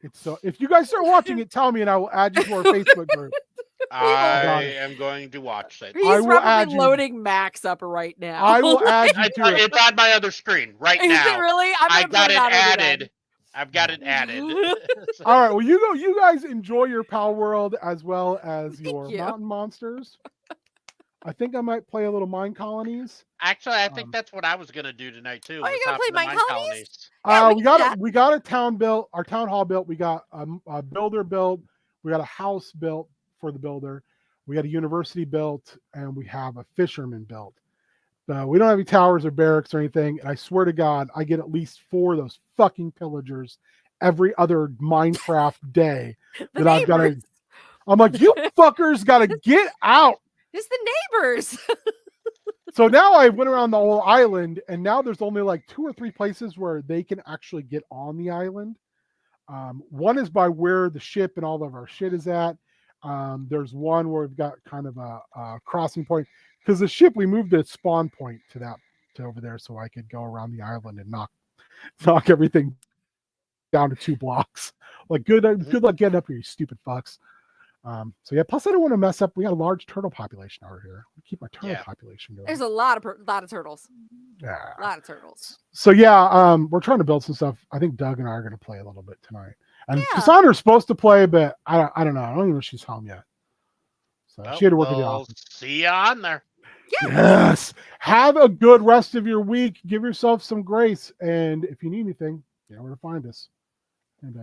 Speaker 1: It's so. If you guys start watching it, tell me, and I will add you to our Facebook group.
Speaker 3: I am going to watch it.
Speaker 2: He's
Speaker 1: I will add
Speaker 2: probably
Speaker 1: you.
Speaker 2: loading Max up right now.
Speaker 1: I will add you to it.
Speaker 3: It's on my other screen right
Speaker 2: Is
Speaker 3: now.
Speaker 2: it really?
Speaker 3: I got it
Speaker 2: on
Speaker 3: added. I've got it added. So-
Speaker 1: All right. Well, you guys enjoy your Pal World as well as your
Speaker 2: you.
Speaker 1: Mountain Monsters. I think I might play a little Mine Colonies.
Speaker 3: Actually, I think that's what I was gonna do tonight too.
Speaker 2: Oh, you're
Speaker 3: was
Speaker 2: gonna
Speaker 3: hop
Speaker 2: play
Speaker 3: into
Speaker 2: Mine Colonies? Yeah,
Speaker 1: We got a town built, our town hall built. We got a builder built. We got a house built for the builder. We got a university built, and we have a fisherman built. We don't have any towers or barracks or anything. And I swear to God, I get at least 4 of those fucking pillagers every other Minecraft day that I've got to. I'm like, you fuckers got to get out.
Speaker 2: It's the neighbors.
Speaker 1: So now I went around the whole island, and now there's only like 2 or 3 places where they can actually get on the island. One is by where the ship and all of our shit is at. There's one where we've got kind of a crossing point, because the ship, we moved the spawn point to over there so I could go around the island and knock everything down to 2 blocks. Like, good luck getting up here, you stupid fucks. So yeah, plus I don't want to mess up. We got a large turtle population over here. Keep my turtle population going.
Speaker 2: There's a lot of turtles.
Speaker 1: Yeah.
Speaker 2: A lot of turtles.
Speaker 1: So yeah, we're trying to build some stuff. I think Doug and I are going to play a little bit tonight. And Cassandra's supposed to play, but I don't know. I don't even know if she's home yet. So she had to work at the office.
Speaker 3: See you on there.
Speaker 2: Yeah.
Speaker 1: Yes. Have a good rest of your week. Give yourself some grace. And if you need anything, you know where to find us. And